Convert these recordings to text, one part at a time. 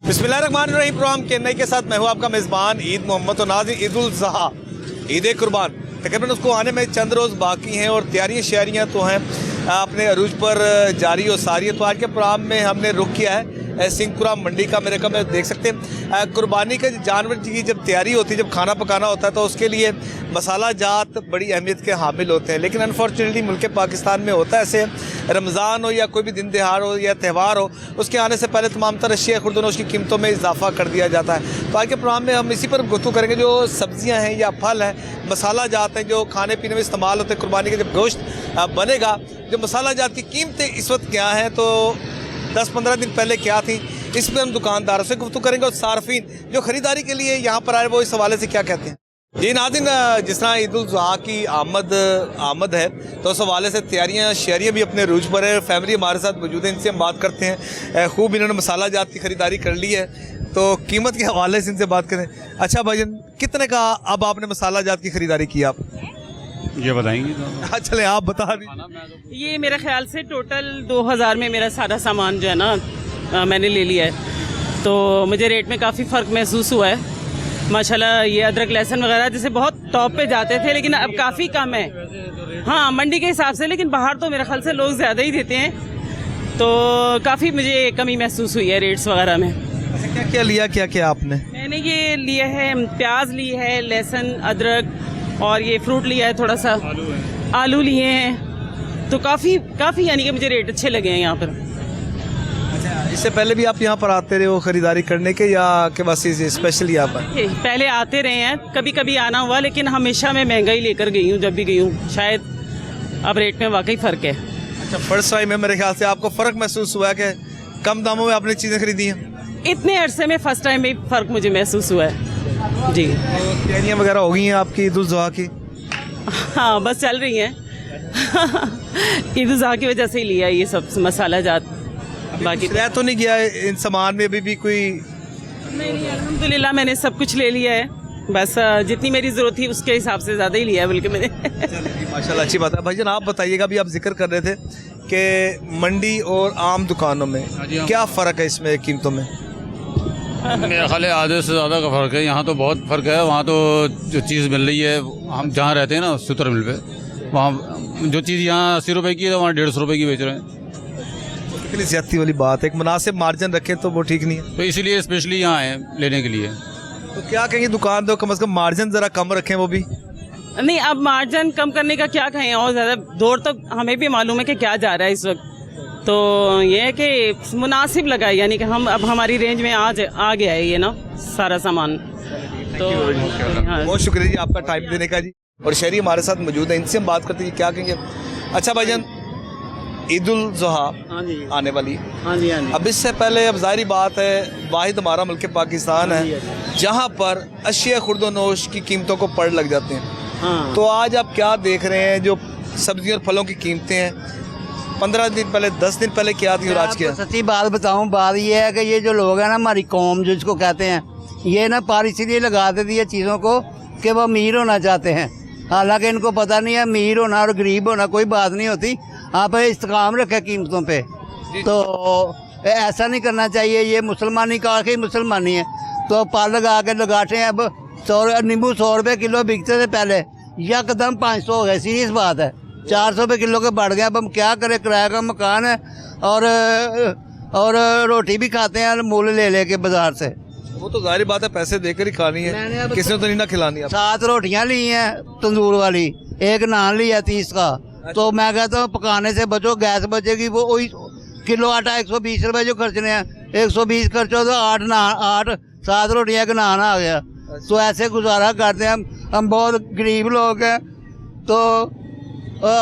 बिस्मिल्लाहिर्रहमानिर्रहीम। प्रोग्राम चेन्नई के साथ मैं हूँ आपका मेज़बान ईद मोहम्मद और नाज़रीन। ईद उल ज़ुहा, ईद कुर्बान तकरीबन उसको आने में चंद रोज़ बाकी हैं और तैयारियाँ शयारियाँ तो हैं अपने अरूज पर जारी और सारी है। तो आज के प्रोग्राम में हमने रुख किया है सिंहपुरा मंडी का। मेरे कम देख सकते हैं कुर्बानी के जानवर की जब तैयारी होती है, जब खाना पकाना होता है तो उसके लिए मसाला जात बड़ी अहमियत के हामिल होते हैं। लेकिन अनफॉर्चुनेटली मुल्क पाकिस्तान में होता है ऐसे, रमज़ान हो या कोई भी दिन तिहार हो या त्यौहार हो, उसके आने से पहले तमाम तरह अशिया खुर्दनोश की कीमतों में इजाफा कर दिया जाता है। तो आज के प्रोग्राम में हम इसी पर गुफ्तगू करेंगे। जो सब्ज़ियाँ हैं या फल हैं, मसाला जात हैं जो खाने पीने में इस्तेमाल होते हैं, कुर्बानी का जब गोश्त बनेगा, जो मसाला जात की कीमतें इस वक्त क्या हैं, तो 10-15 दिन पहले क्या थी, इस पर हम दुकानदारों से गुफ्तगू करेंगे और सार्फिन जो ख़रीदारी के लिए यहाँ पर आए वो इस हवाले से क्या कहते हैं। जी नाज़रीन, जिस तरह ईद उल ज़ुहा की आमद है तो उस हवाले से तैयारियाँ शहरियाँ भी अपने रूज पर है। फैमिली हमारे साथ मौजूद है, इनसे हम बात करते हैं। खूब इन्होंने मसाला जात की ख़रीदारी कर ली है तो कीमत के हवाले से इनसे बात करें। अच्छा भाईजान, कितने का अब आपने मसाला जात की ख़रीदारी की आप ये बताएंगे तो? चले आप बता दीजिए। ये मेरे ख्याल से टोटल 2000 में मेरा सारा सामान जो है ना मैंने ले लिया है, तो मुझे रेट में काफ़ी फ़र्क महसूस हुआ है माशाल्लाह। ये अदरक लहसुन वगैरह जैसे बहुत टॉप पे जाते थे लेकिन अब काफ़ी कम है, हाँ मंडी के हिसाब से, लेकिन बाहर तो मेरे ख्याल से लोग ज़्यादा ही देते हैं, तो काफ़ी मुझे कमी महसूस हुई है रेट्स वगैरह में। अच्छा, क्या क्या लिया, क्या क्या आपने? मैंने ये लिया है, प्याज ली है, लहसुन, अदरक और ये फ्रूट लिया है, थोड़ा सा आलू लिए हैं, तो काफ़ी यानी कि मुझे रेट अच्छे लगे हैं यहाँ पर। अच्छा, इससे पहले भी आप यहाँ पर आते रहे हो ख़रीदारी करने के या के बस स्पेशल यहाँ पर? पहले आते रहे हैं, कभी कभी आना हुआ, लेकिन हमेशा मैं महंगा ही लेकर गई हूँ जब भी गई हूँ। शायद अब रेट में वाकई फ़र्क है। अच्छा, फर्स्ट टाइम है मेरे ख्याल से आपको फ़र्क महसूस हुआ है कि कम दामों में आपने चीज़ें खरीदी हैं? इतने अरसे में फ़र्स्ट टाइम में फ़र्क मुझे महसूस हुआ है जी। तैयारियाँ वगैरह हो गई हैं आपकी ईद उल ज़ुहा की? हाँ बस चल रही हैं। ईद उल ज़ुहा की वजह से ही लिया ये सब मसाला जात, बाकी रह तो नहीं गया इन सामान में अभी भी कोई? नहीं, अल्हम्दुलिल्लाह मैंने सब कुछ ले लिया है, बस जितनी मेरी ज़रूरत थी उसके हिसाब से ज़्यादा ही लिया है बल्कि मैंने। माशाल्लाह, अच्छी बात है। भाईजान आप बताइएगा, अभी आप जिक्र कर रहे थे कि मंडी और आम दुकानों में क्या फ़र्क है इसमें कीमतों में? मेरा ख्याल है आधे से ज़्यादा का फ़र्क है। यहाँ तो बहुत फ़र्क है। वहाँ तो जो चीज़ मिल रही है, हम जहाँ रहते हैं ना सूत्र मिल पे, वहाँ जो चीज़ यहाँ 80 रुपये की है वहाँ 150 रुपये की बेच रहे हैं। कितनी ज़्यादती वाली बात है। एक मुनासिब मार्जिन रखें तो वो ठीक नहीं है, तो इसीलिए स्पेशली यहाँ आए लेने के लिए। तो क्या कहेंगे दुकान तो कम से कम मार्जिन ज़रा कम रखें वो भी? नहीं, अब मार्जिन कम करने का क्या कहें, और ज़्यादा दौर तो हमें भी मालूम है कि क्या जा रहा है इस वक्त, तो ये है कि मुनासिब लगा है, यानी कि हम अब हमारी रेंज में आ गया है ये ना सारा सामान। तो हाँ। बहुत शुक्रिया जी आपका टाइम देने का जी। और शहरी हमारे साथ मौजूद है, इनसे हम बात करते हैं क्या कहेंगे। अच्छा भाईजान, ईद उल ज़ुहा आने वाली, हाँ जी, हाँ जी। अब इससे पहले अब ज़ाहिर बात है वाहिद हमारा मुल्क पाकिस्तान है जहाँ पर अशिया खुर्दनोश की कीमतों को पड़ लग जाते हैं। हाँ। तो आज आप क्या देख रहे हैं, जो सब्जियों और फलों की कीमतें हैं 15 दिन पहले, 10 दिन पहले क्या थी और आज क्या? सच्ची बात बताऊं, बात ये है कि ये जो लोग हैं ना, हमारी कौम जो इसको कहते हैं, ये ना पार इसीलिए लगा देती है चीज़ों को कि वो अमीर होना चाहते हैं, हालांकि इनको पता नहीं है अमीर होना और गरीब होना कोई बात नहीं होती। आप इस्तेकाम रखें कीमतों पे, तो ऐसा नहीं करना चाहिए। ये मुसलमानी का आखिर मुसलमानी है, तो पाल लगा के लगाते हैं। अब नींबू 100 रुपये किलो बिकते थे पहले, यकदम 500 हो गए। सीरियस बात है, 400 रुपये किलो के बढ़ गए। अब हम क्या करें, किराए का मकान है और रोटी भी खाते हैं मूल ले के बाजार से। वो तो जाहिर बात है पैसे देकर ही खानी है, किसी ने तो नहीं ना खिलानी है। 7 रोटियां ली हैं तंदूर वाली, एक नान लिया 30 का। तो मैं कहता हूँ पकाने से बचो, गैस बचेगी। वो वही किलो आटा 120 रुपये जो खर्चने हैं, 120 खर्चो तो 7 रोटियां का नान आ गया। तो ऐसे गुजारा करते हैं हम बहुत गरीब लोग हैं, तो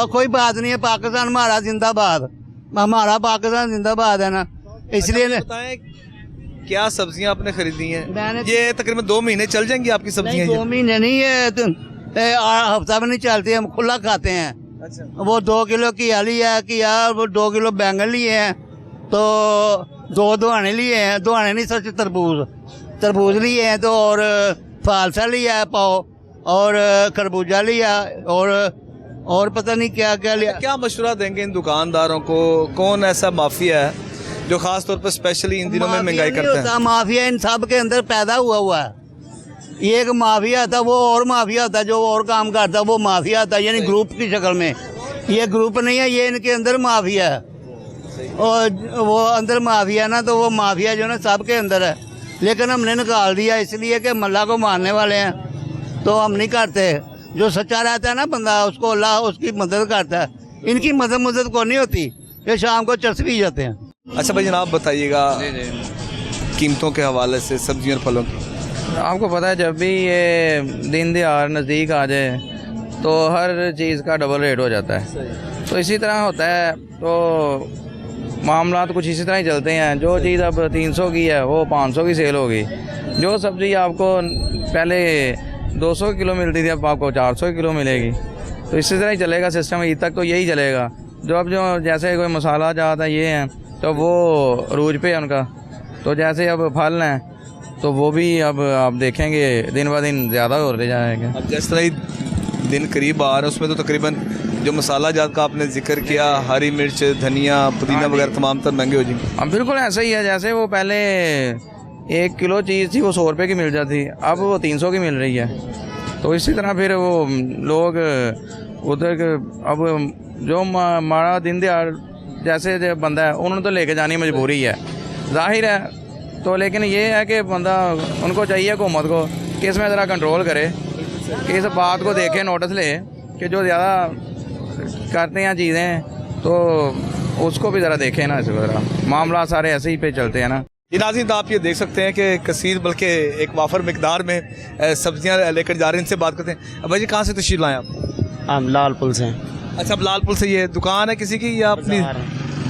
कोई बात नहीं है। पाकिस्तान हमारा जिंदाबाद, हमारा पाकिस्तान जिंदाबाद है ना, इसलिए। बताएं क्या सब्जियां आपने खरीदी हैं? मैंने ये तकरीबन 2 महीने चल जाएंगी आपकी सब्जियां? 2 महीने नहीं है, हफ्ता में नहीं चलती, हम खुला खाते हैं। अच्छा, वो 2 किलो घिया लिया है, घिया, वो 2 किलो बैंगन लिए हैं, तो 2 दुआने लिए हैं, दुआने नहीं सच तरबूज लिए हैं, तो और फालसा लिया है पाव, और खरबूजा लिया, और पता नहीं क्या क्या लिया। क्या मशवरा देंगे इन दुकानदारों को? कौन ऐसा माफिया है जो खास तौर पर स्पेशली इन दिनों में महंगाई नहीं करते होता, हैं? माफिया इन सब के अंदर पैदा हुआ है। ये एक माफिया था, वो और माफिया था जो और काम करता, वो माफिया था, यानी ग्रुप की शक्ल में। ये ग्रुप नहीं है, ये इनके अंदर माफिया है। और वो अंदर माफिया ना, तो वो माफिया जो ना सबके अंदर है, लेकिन हमने निकाल दिया इसलिए कि मल्ला को मारने वाले हैं, तो हम नहीं करते। जो सच्चा रहता है ना बंदा, उसको अल्लाह उसकी मदद करता है। इनकी मदद को नहीं होती, ये शाम को चर्च भी जाते हैं। अच्छा भाई जनाब बताइएगा कीमतों के हवाले से सब्जियों और फलों की। आपको पता है जब भी ये दिन दहाड़ नज़दीक आ जाए तो हर चीज़ का डबल रेट हो जाता है। तो इसी तरह होता है, तो मामला कुछ इसी तरह ही चलते हैं। जो चीज़ अब 300 की है वो 500 की सेल होगी। जो सब्ज़ी आपको पहले 200 किलो मिलती थी अब आपको 400 किलो मिलेगी। तो इसी तरह ही चलेगा सिस्टम, ईद तक तो यही चलेगा। अब जो जैसे कोई मसाला जाता है ये हैं तो वो अरूज पे है उनका। तो जैसे अब फल हैं तो वो भी अब आप देखेंगे दिन ब दिन ज़्यादा होते जाएंगे। अब जिस तरह ही दिन करीब आ रहे हैं उसमें तो तकरीबन जो मसाला जात का आपने जिक्र किया, हरी मिर्च, धनिया, पुदीना वगैरह तमाम तर महंगे हो जाएंगे। अब बिल्कुल ऐसा ही है, जैसे वो पहले 1 किलो चीज़ थी वो 100 रुपये की मिल जाती, अब वो 300 की मिल रही है। तो इसी तरह फिर वो लोग उधर अब जो माड़ा दिन दहाड़ जैसे जो बंदा है उन्होंने तो लेके जानी मजबूरी है, जाहिर है। तो लेकिन ये है कि बंदा उनको चाहिए हुकूमत को कि इसमें ज़रा कंट्रोल करे, कि इस बात को देखे, नोटिस ले कि जो ज़्यादा करते हैं चीज़ें तो उसको भी ज़रा देखें ना। इस तरह मामला सारे ऐसे ही पे चलते हैं ना। ये नाज़रीन तो आप ये देख सकते हैं कि कसीर बल्कि एक वाफर मिकदार में सब्जियां लेकर जा रहे हैं। इनसे बात करते हैं। भाई जी कहाँ से तशरीफ लाएँ आप? हम लालपुर से। अच्छा अब लालपुर से, ये दुकान है किसी की या अपनी?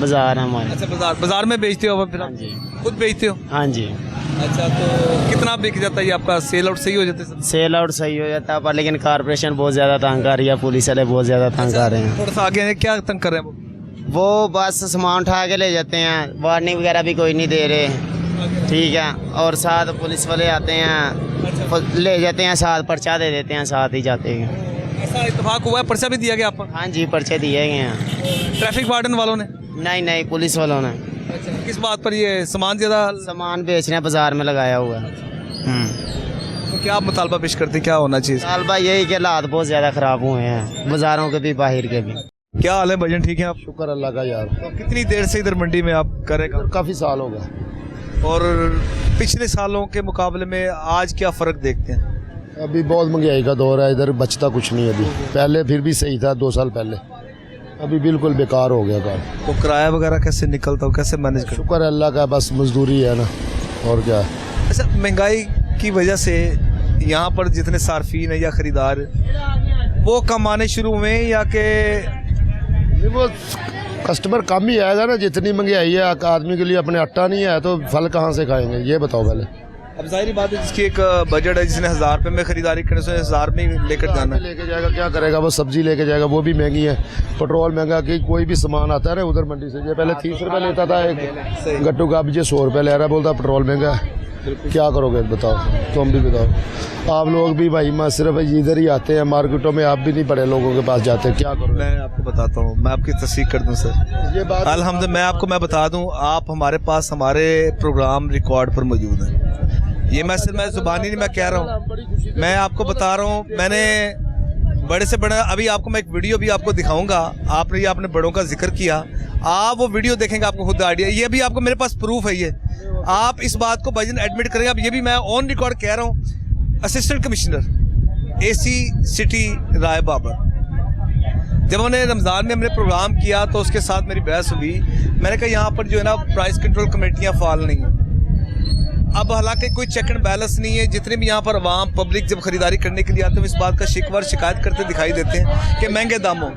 बाजार है हमारे। अच्छा बाजार में बेचते हो फिर आप? जी खुद बेचते हो? हाँ जी। अच्छा तो कितना बिक जाता है ये आपका? सेल आउट सही हो जाता है? सेल आउट सही हो जाता है, पर लेकिन कारपोरेशन बहुत ज़्यादा तंग कर रही है, पुलिस वाले बहुत ज़्यादा तंग कर रहे हैं। थोड़ा सा आगे क्या तंग कर रहे हैं वो बस सामान उठा के ले जाते हैं, वार्निंग वगैरह भी कोई नहीं दे रहे, ठीक है। और साथ पुलिस वाले आते हैं, ले जाते हैं, साथ पर्चा दे देते हैं, साथ ही जाते हैं। ऐसा इत्तेफाक हुआ है, पर्चा भी दिया गया आपको? हाँ जी, पर्चे दिए गए हैं। ट्रैफिक वार्डन वालों ने? नहीं, पुलिस वालों ने। अच्छा किस बात पर? ये सामान ज़्यादा सामान बेचने बाजार में लगाया हुआ है। तो क्या आप मुतालबा पेश करते हैं, क्या होना चाहिए? सालबा यही कि हालात बहुत ज़्यादा ख़राब हुए हैं, बाज़ारों के भी बाहर के भी। क्या हाल है भजन, ठीक है आप? शुक्र अल्लाह का यार। तो कितनी देर से इधर मंडी में आप करेगा? काफ़ी साल हो गए। और पिछले सालों के मुकाबले में आज क्या फ़र्क देखते हैं? अभी बहुत महंगाई का दौर है, इधर बचता कुछ नहीं। अभी पहले फिर भी सही था 2 साल पहले, अभी बिल्कुल बेकार हो गया काम। तो किराया वगैरह कैसे निकलता हो, कैसे मैनेज कर? शुक्र अल्लाह का, बस मजदूरी है ना, और क्या। अच्छा महंगाई की वजह से यहाँ पर जितने सार्फिन है या ख़रीदार वो कम आने शुरू हुए या कि वो कस्टमर कम ही आएगा ना, जितनी महंगाई है। आदमी के लिए अपने आटा नहीं है तो फल कहाँ से खाएंगे, ये बताओ पहले। अब जाहिर बात है जिसकी एक बजट है, जिसने 1000 रुपये में खरीदारी करने से 1000 में ही लेकर जाना है। लेके जाएगा, क्या करेगा वो? सब्जी लेके जाएगा, वो भी महंगी है। पेट्रोल महंगा, कि कोई भी सामान आता है ना उधर मंडी से, ये पहले 30 रुपये लेता था एक गट्टू का, अब ये 100 रुपये ले रहा है, बोलता पेट्रोल महंगा है। क्या करोगे बताओ, तुम भी बताओ। आप लोग भी भाई मैं सिर्फ इधर ही आते हैं मार्केटों में, आप भी नहीं बड़े लोगों के पास जाते, क्या करो? मैं आपको बताता हूँ, मैं आपकी तस्दीक कर दूँ सर, ये बात अल्हम्दुलिल्लाह मैं बता दूँ, आप हमारे पास हमारे प्रोग्राम रिकॉर्ड पर मौजूद हैं। ये मैं सिर्फ मैं ज़ुबानी नहीं मैं कह रहा हूँ, मैं आपको बता रहा हूँ। मैंने बड़े से बड़ा, अभी आपको मैं एक वीडियो भी आपको दिखाऊंगा। आपने ये आपने बड़ों का जिक्र किया, आप वो वीडियो देखेंगे आपको खुद आइडिया। ये भी आपको मेरे पास प्रूफ है, ये आप इस बात को भाईजान एडमिट करेंगे। अब ये भी मैं ऑन रिकॉर्ड कह रहा हूँ। असिस्टेंट कमिश्नर AC सिटी राय बाबर, जब हमने रमज़ान में हमने प्रोग्राम किया तो उसके साथ मेरी बहस हुई। मैंने कहा यहाँ पर जो है ना प्राइस कंट्रोल कमेटियाँ फाल नहीं हैं। अब हालांकि कोई चेक एंड बैलेंस नहीं है, जितने भी यहाँ पर आवाम पब्लिक जब खरीदारी करने के लिए आते हैं इस बात का शिकायत करते दिखाई देते हैं कि महंगे दामों।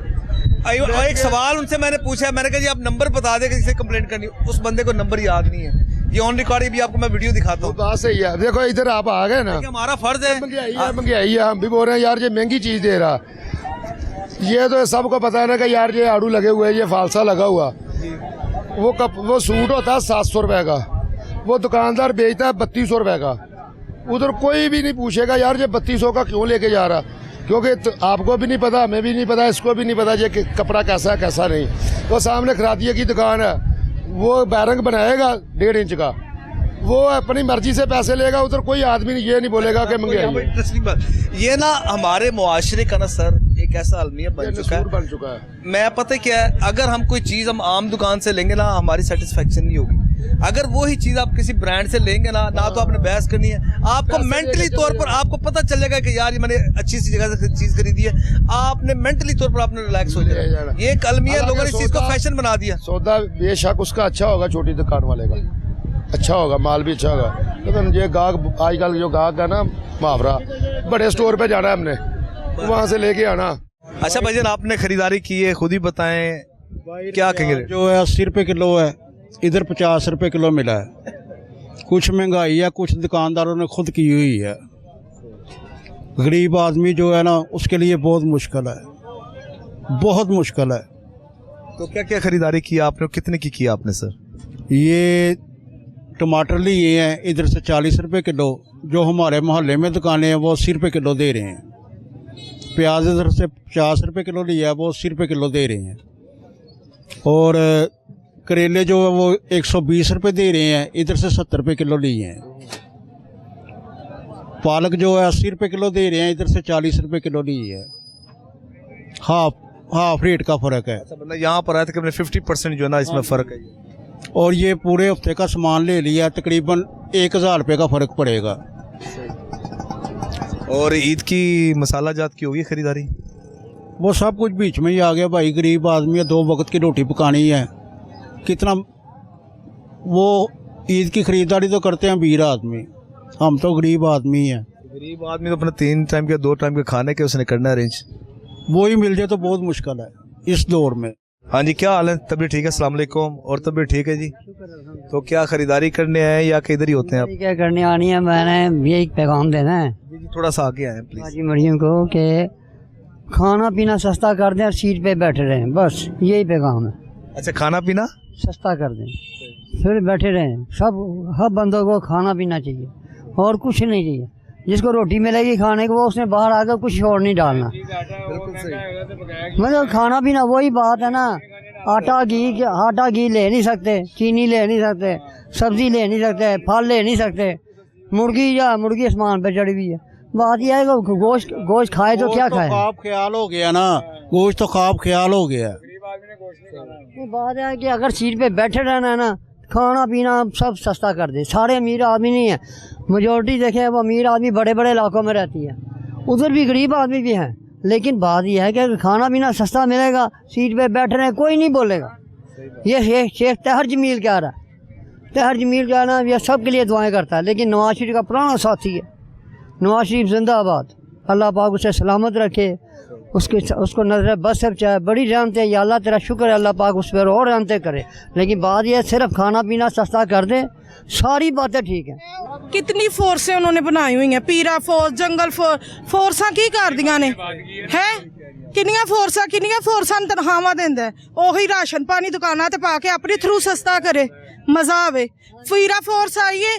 एक सवाल उनसे मैंने पूछा, मैंने कहा जी आप नंबर बता दें किसी से कंप्लेंट करनी, उस बंदे को नंबर याद नहीं है। ये ऑन रिकॉर्ड भी आपको मैं वीडियो दिखाता हूँ। बात सही है, देखो इधर आप आ गए ना, हमारा फर्ज है। महंगाई है, हम भी बोल रहे हैं यार ये महंगी चीज़ दे रहा। ये तो सबको पता है ना कि यार ये आड़ू लगे हुए, ये फालसा लगा हुआ। वो सूट होता है 700 रुपये का, वो दुकानदार बेचता है 3200 रुपये का। उधर कोई भी नहीं पूछेगा यार ये 3200 का क्यों लेके जा रहा, क्योंकि तो आपको भी नहीं पता, हमें भी नहीं पता, इसको भी नहीं पता ये कपड़ा कैसा है कैसा नहीं। वो सामने खरादिये की दुकान है, वो बैरंग बनाएगा 1.5 इंच का, वो अपनी मर्जी से पैसे लेगा, उधर कोई आदमी ये नहीं बोलेगा कि मंगे आइए। इंटरेस्टिंग बात ये ना, हमारे मुआशरे का ना सर एक ऐसा अलमिया बन चुका है। मैं पता है क्या है, अगर हम कोई चीज़ हम आम दुकान से लेंगे ना, हमारी सेटिस्फेक्शन नहीं होगी। अगर वही चीज़ आप किसी ब्रांड से लेंगे ना तो आपने बहस करनी है, आपको मेंटली तौर पर आपको पता चल जाएगा कि यार ये मैंने अच्छी सी जगह से चीज़ खरीदी है, आपने मेंटली तौर पर आपने रिलैक्स हो जाएगा। ये एक अलमिया, लोगों ने इस चीज़ को फैशन बना दिया। सौदा बेशक उसका अच्छा होगा, छोटी दुकान वाले का अच्छा होगा, माल भी अच्छा होगा, लेकिन ये गाहक आजकल जो गाहक है ना, मुहावरा बड़े स्टोर पे जाना है हमने, वहाँ से लेके आना। अच्छा भाईजान, आपने खरीदारी की है, खुद ही बताएं क्या कहेंगे? जो है 80 रुपये किलो है, इधर 50 रुपये किलो मिला है। कुछ महंगाई है, कुछ दुकानदारों ने खुद की हुई है। गरीब आदमी जो है ना, उसके लिए बहुत मुश्किल है, बहुत मुश्किल है। तो क्या क्या खरीदारी की आपने, कितने की किया आपने सर? ये टमाटर लिए हैं इधर से 40 रुपये किलो, जो हमारे मोहल्ले में दुकानें हैं वो 80 रुपये किलो दे रहे हैं। प्याज इधर से 50 रुपये किलो लिया है, वो 80 रुपये किलो दे रहे हैं। और करेले जो है वो 120 रुपये दे रहे हैं, इधर से 70 रुपये किलो लिए हैं। पालक जो है 80 रुपये किलो दे रहे हैं, इधर से 40 रुपये किलो लिए है। हाफ रेट का फ़र्क है। अच्छा, मतलब यहाँ पर आया था कि 50% जो है ना इसमें फ़र्क है। और ये पूरे हफ्ते का सामान ले लिया, तकरीबन 1000 रुपये का फ़र्क पड़ेगा। और ईद की मसाला जात की होगी खरीदारी? वो सब कुछ बीच में ही आ गया भाई। गरीब आदमी है, 2 वक्त की रोटी पकानी है, कितना वो ईद की खरीदारी तो करते हैं अमीर आदमी, हम तो गरीब आदमी हैं। गरीब आदमी तो अपना 3 टाइम के 2 टाइम के खाने के उसने करना अरेंज, वो ही मिल जाए तो बहुत मुश्किल है इस दौर में। हाँ जी, क्या हाल है? तबीयत ठीक है? अस्सलाम वालेकुम। और तबीयत ठीक है जी? तो क्या खरीदारी करने आए या कि इधर ही होते हैं आप? क्या करने आनी है, मैंने यही पैगाम देना है जी, थोड़ा सा आगे आए प्लीज। हाजी मरियम को कि खाना पीना सस्ता कर दें और सीट पे बैठे रहें, बस यही पैगाम है। अच्छा, खाना पीना सस्ता कर दें, फिर बैठे रहें। सब हर बंदों को खाना पीना चाहिए और कुछ नहीं चाहिए। जिसको रोटी मिलेगी खाने को, वो उसने बाहर आकर कुछ और नहीं डालना। मतलब खाना पीना वही बात है ना, आटा घी ले नहीं सकते, चीनी ले नहीं सकते, सब्जी ले नहीं सकते, फल ले नहीं सकते, मुर्गी आसमान पे चढ़ी हुई है। बात यह है कि गोश्त खाए तो क्या खाए। ख्वाब ख्याल हो गया ना, गोश्त तो ख्वाब ख्याल हो गया। बात है कि अगर सीट पे बैठे रहना है ना, खाना पीना सब सस्ता कर दे। सारे अमीर आदमी नहीं है, मेजोरिटी देखें वो अमीर आदमी बड़े बड़े इलाकों में रहती है, उधर भी गरीब आदमी भी हैं। लेकिन बात यह है कि खाना पीना सस्ता मिलेगा, सीट पे बैठ रहे हैं, कोई नहीं बोलेगा। ये शेख तहर जमील कह रहा है, तहर जमील कह रहा है, ये सब के लिए दुआएं करता है। लेकिन नवाज शरीफ का पुराना साथी है। नवाज शरीफ जिंदाबाद, अल्लाह पाक उसे सलामत रखे, उसको नजर बस से चाहे बड़ी रहमतें, या अल्लाह तेरा शुक्र है, अल्लाह पाक उस पर और रहमतें करे। लेकिन बात यह सिर्फ खाना पीना सस्ता कर दे, सारी बातें ठीक हैं। कितनी फोर्सें उन्होंने बनाई हुई हैं, पीरा फोर्स, जंगल फोर्सा की कर दियां ने है, किनियां फोर्सा तनखावां देंदा है, ओही राशन पानी दुकाना ते पा के अपने थ्रू सस्ता करे, मजा आवे। पीरा फोर्स आई है,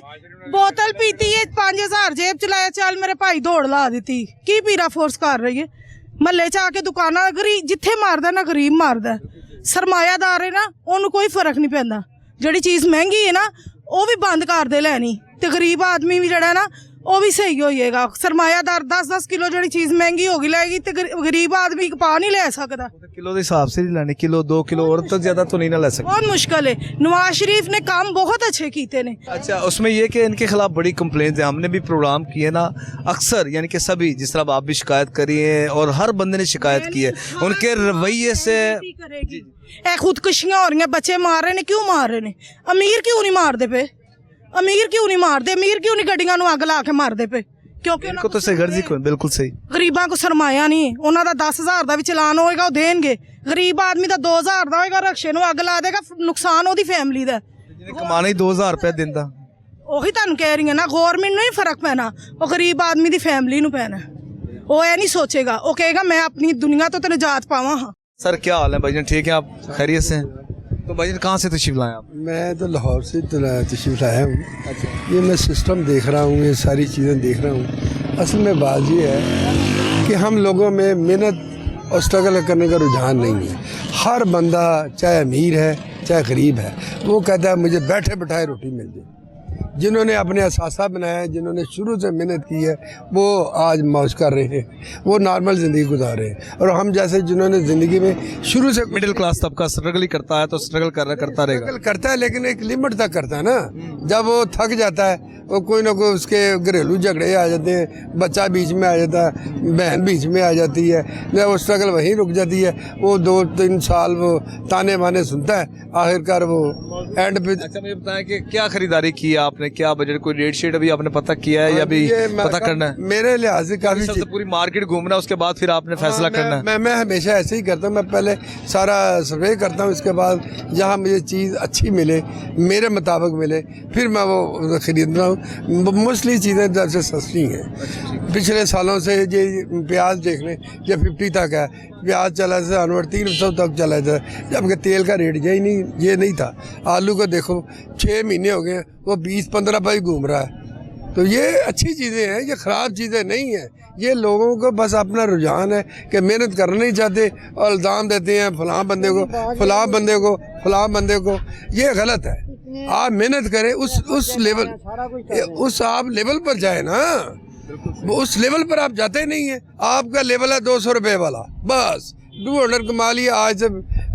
बोतल पीती है, 5000 जेब चलाया, चल मेरे भाई दौड़ ला दी। की पीरा फोर्स कर रही है? महल्ले च आके दुकाना गरीब जिथे मारदा ना गरीब मारदा, सरमायादार है ना, उन्होंने कोई फर्क नहीं पैंदा। जिहड़ी चीज़ महंगी है ना, वो भी बंद कर दे लैनी, ते गरीब आदमी भी जड़ा ना वो भी सही हो जाएगा। सरमायादार 10-10 किलो जी चीज़ महंगी होगी लेगी, तो गरीब आदमी पा नहीं ले सकता। किलो के हिसाब से नहीं लेनी, किलो 2 किलो और तो ज्यादा तो नहीं ना ले सकते। बहुत मुश्किल है। नवाज शरीफ ने काम बहुत अच्छे किए ने। अच्छा, उसमें ये कि इनके खिलाफ बड़ी कंप्लेंट है, हमने भी प्रोग्राम किए ना अक्सर, यानी कि सभी, जिस तरह आप भी शिकायत करी है और हर बंदे ने शिकायत की है उनके रवैये से। खुदकुशियां हो रही हैं, बच्चे मार रहे ने, क्यों मार रहे ने? अमीर क्यों नहीं मारते पे? अमीर क्यों नहीं मारते? अमीर क्यों नहीं गड्डियां नूं अग ला के मारते पे? क्योंकि इनको तो सही गर्जी को बिल्कुल सही। गरीबां को सरमाया नहीं, उन्हों का 10,000 का भी चलान होएगा, वो देंगे। गरीब आदमी का 2,000 का होएगा, रक्शे नूं अग ला देगा, नुकसान ओदी फैमिली दा। कमाना ही 2,000 रुपया दिन दा। ਉਹੀ ਤੁਹਾਨੂੰ ਕਹਿ ਰਹੀ ਹਾਂ ਨਾ, ਗਵਰਨਮੈਂਟ ਨੂੰ ਹੀ ਫਰਕ ਪੈਣਾ, ਉਹ ਗਰੀਬ ਆਦਮੀ ਦੀ ਫੈਮਿਲੀ ਨੂੰ ਪੈਣਾ। ਉਹ ਇਹ ਨਹੀਂ सोचेगा, वो कहेगा मैं अपनी दुनिया तो निजात पावा। हाँ सर, क्या हाल है भाईजान? ठीक है, आप खैरियत से हैं? तो भाईजान कहाँ से तशरीफ लाए आप? मैं तो लाहौर से तशरीफ लाया हूँ। अच्छा, ये मैं सिस्टम देख रहा हूँ, ये सारी चीज़ें देख रहा हूँ। असल में बात ये है कि हम लोगों में मेहनत और स्ट्रगल करने का रुझान नहीं है। हर बंदा चाहे अमीर है चाहे गरीब है, वो कहता है मुझे बैठे बैठाए रोटी मिल जाए। जिन्होंने अपने असासा बनाया है, जिन्होंने शुरू से मेहनत की है, वो आज मौज कर रहे हैं, वो नॉर्मल ज़िंदगी गुजार रहे हैं। और हम जैसे जिन्होंने ज़िंदगी में शुरू से मिडिल क्लास तबका स्ट्रगल ही करता है तो स्ट्रगल करता रहेगा। स्ट्रगल करता है, लेकिन एक लिमिट तक करता है ना। जब वो थक जाता है, वो कोई ना कोई उसके घरेलू झगड़े आ जाते हैं, बच्चा बीच में आ जाता है, बहन बीच में आ जाती है, जब वो स्ट्रगल वहीं रुक जाती है। वो 2-3 साल वो ताने माने सुनता है, आखिरकार वो एंड पे। अच्छा, मुझे बताएं कि क्या खरीदारी की है आपने, क्या बजट, कोई रेट शेट अभी आपने पता किया है या अभी पता करना है? मेरे लिहाज से काफ़ी सबसे पूरी मार्केट घूमना, उसके बाद फिर आपने फैसला करना है। मैं हमेशा ऐसे ही करता हूँ। मैं पहले सारा सर्वे करता हूँ, इसके बाद जहाँ मुझे चीज़ अच्छी मिले, मेरे मुताबिक मिले, फिर मैं वो खरीदता हूँ। मोस्टली चीज़ें जैसे सस्ती हैं। पिछले सालों से ये प्याज देख लें, ये 50 तक है प्याज चला था, अनवर 300 तक चला था, जबकि तेल का रेट ये नहीं था। आलू को देखो 6 महीने हो गए, वो 20-15 पर ही घूम रहा है। तो ये अच्छी चीज़ें हैं, ये ख़राब चीज़ें नहीं हैं। ये लोगों को बस अपना रुझान है कि मेहनत करना नहीं चाहते और इल्ज़ाम देते हैं फलां बंदे को, फलां बंदे को, फलां बंदे को। ये गलत है। आप मेहनत करें, उस लेवल, उस आप लेवल पर जाए ना। उस लेवल पर आप जाते नहीं हैं। आपका लेवल है 200 रुपये वाला, बस 200 कमा लिया। आज से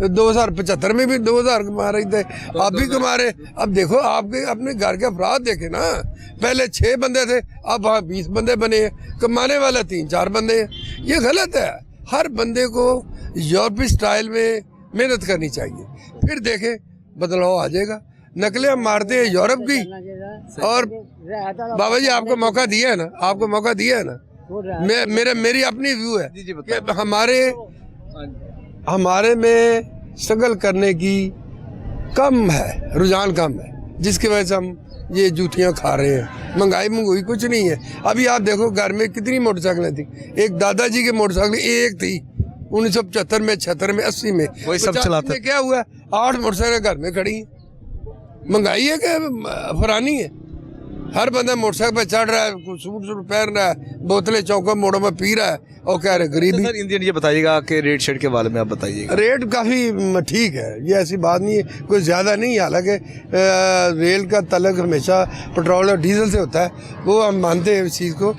2075 में भी 2000 कमा रहे थे, आप भी कमा रहे। अब देखो आपके अपने घर के अफराद देखे ना, पहले 6 बंदे थे, अब वहाँ 20 बंदे बने हैं, कमाने वाले 3-4 बंदे हैं। ये गलत है। हर बंदे को यूरोपीय स्टाइल में मेहनत करनी चाहिए, फिर देखें बदलाव आ जाएगा। नकलें हम मारते हैं यूरोप की, और बाबा जी आपको मौका दिया है ना, आपको मौका दिया है ना। मेरी अपनी व्यू है कि हमारे में स्ट्रगल करने की कम है, रुझान कम है, जिसकी वजह से हम ये जूतियाँ खा रहे हैं। महंगाई कुछ नहीं है। अभी आप देखो घर में कितनी मोटरसाइकिलें थी। एक दादाजी की मोटरसाइकिल एक थी 1975 में, 76 में, 80 में, वही सब चलाते हैं। क्या हुआ, 8 मोटरसाइकिलें घर में खड़ी हैं। महंगाई है कि फरानी है? हर बंदा मोटरसाइकिल पे चढ़ रहा है, सूट पहन रहा है, बोतलें चौकों मोड़ों में पी रहा है, और कह रहे गरीबी। सर इंडियन ये बताइएगा कि रेट शेट के बारे में आप बताइएगा। रेट काफ़ी ठीक है, ये ऐसी बात नहीं है, कोई ज़्यादा नहीं है। हालांकि रेल का तल्लुक हमेशा पेट्रोल और डीजल से होता है, वो हम मानते हैं इस चीज़ को।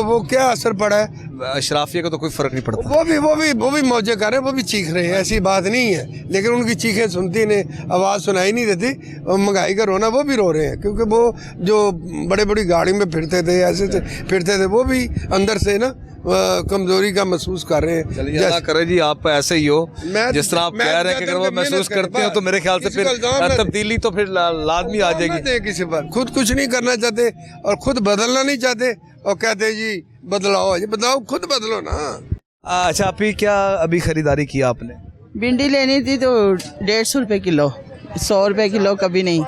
वो क्या असर पड़ा है, अशराफिया का तो कोई फ़र्क नहीं पड़ता। वो भी मौजे कर रहे हैं, वो भी चीख रहे हैं, ऐसी बात नहीं है। लेकिन उनकी चीखें सुनती नहीं, आवाज़ सुनाई नहीं देती। और महंगाई का रोना वो भी रो रहे हैं, क्योंकि वो जो बड़े बड़ी गाड़ी में फिरते थे, ऐसे फिरते थे, वो भी अंदर से ना कमजोरी का महसूस कर रहे हैं। चलिए अल्लाह करे जी, आप ऐसे ही हो जिस तरह आप कह रहे हैं कि अगर वो महसूस करते हो तो मेरे ख्याल से फिर तब्दीली तो फिर लाजमी आ जाएगी। किसी पर खुद कुछ नहीं करना चाहते और खुद बदलना नहीं चाहते, और कहते हैं जी बदलाओ, जी बदलाओ, खुद बदलो ना। अच्छा, आप ही क्या अभी खरीदारी की आपने? भिंडी लेनी थी तो 150 रुपये किलो, 100 रुपये किलो कभी नहीं,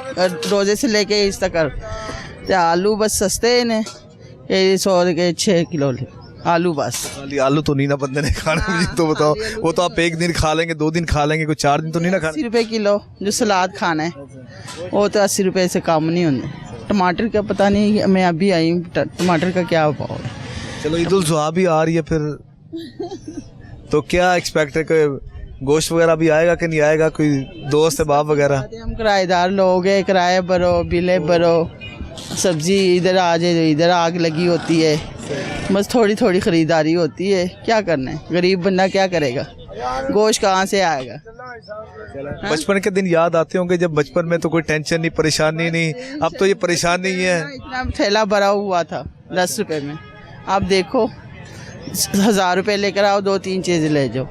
रोजे से लेके इस तक। तो आलू बस सस्ते हैं, 100 के 6 किलो आलू बस। आलू तो नहीं ना बंदे ने खाना, मुझे तो बताओ। वो तो आप 1 दिन खा लेंगे, 2 दिन खा लेंगे, कोई 4 दिन तो नहीं ना खाना। 80 रुपये किलो जो सलाद खाना है, वो तो 80 रुपये से कम नहीं होंगे। टमाटर का पता नहीं, मैं अभी आई हूँ, टमाटर का क्या भाव है। चलो ईद उल जुहा भी आ रही है फिर, तो क्या एक्सपेक्ट है कि गोश्त वगैरह भी आएगा कि नहीं आएगा? कोई दोस्त है, बाप वगैरह? हम किराएदार लोग हैं, किराए भरो, बिले भरो, सब्जी इधर आ जाए तो इधर आग लगी होती है। बस थोड़ी थोड़ी ख़रीदारी होती है, क्या करना है, गरीब बंदा क्या करेगा, गोश्त कहाँ से आएगा। बचपन के दिन याद आते होंगे, जब बचपन में तो कोई टेंशन नहीं, परेशानी नहीं। अब तो ये परेशानी है। इतना थैला भरा हुआ था 10 रुपए में, आप देखो 1000 रुपये लेकर आओ, 2-3 चीज़ें ले जाओ,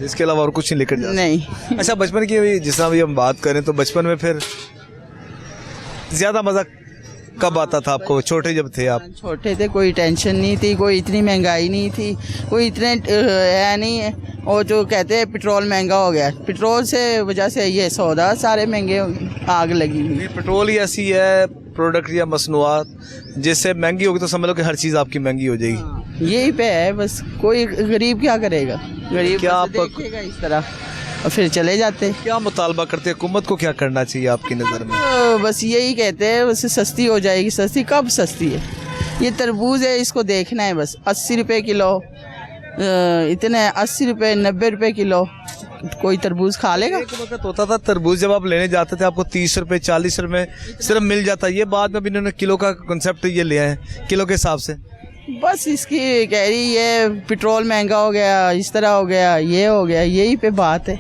इसके अलावा और कुछ नहीं लेकर जाओ। नहीं। अच्छा, बचपन की जिस तरह भी हम बात करें तो बचपन में फिर ज़्यादा मज़ा कब आता था आपको, छोटे जब थे आप? छोटे थे, कोई टेंशन नहीं थी, कोई इतनी महंगाई नहीं थी, कोई इतने है नहीं है। और जो कहते हैं पेट्रोल महंगा हो गया, पेट्रोल से वजह से ये सौदा सारे महंगे हो गए, आग लगी हुई। पेट्रोल ही ऐसी है प्रोडक्ट या मसनूआत जिससे महंगी होगी तो समझ लो कि हर चीज़ आपकी महंगी हो जाएगी। यही पे है बस, कोई गरीब क्या करेगा, गरीब क्या आप देखेगा इस तरह और फिर चले जाते। क्या मुतालबा करते हैं, हुकूमत को क्या करना चाहिए आपकी नज़र में? तो बस यही कहते हैं, बस सस्ती हो जाएगी। सस्ती कब सस्ती है? ये तरबूज है, इसको देखना है बस, 80 रुपये किलो, इतने 80 रुपये 90 रुपये किलो, कोई तरबूज खा लेगा। एक वक्त होता था तरबूज जब आप लेने जाते थे आपको 30 रुपए 40 रुपए सिर्फ मिल जाता, ये बाद में भी इन्होंने किलो का कंसेप्ट ये लिया है, किलो के हिसाब से। बस इसकी कह रही है पेट्रोल महंगा हो गया, इस तरह हो गया, ये हो गया, यही पे बात है,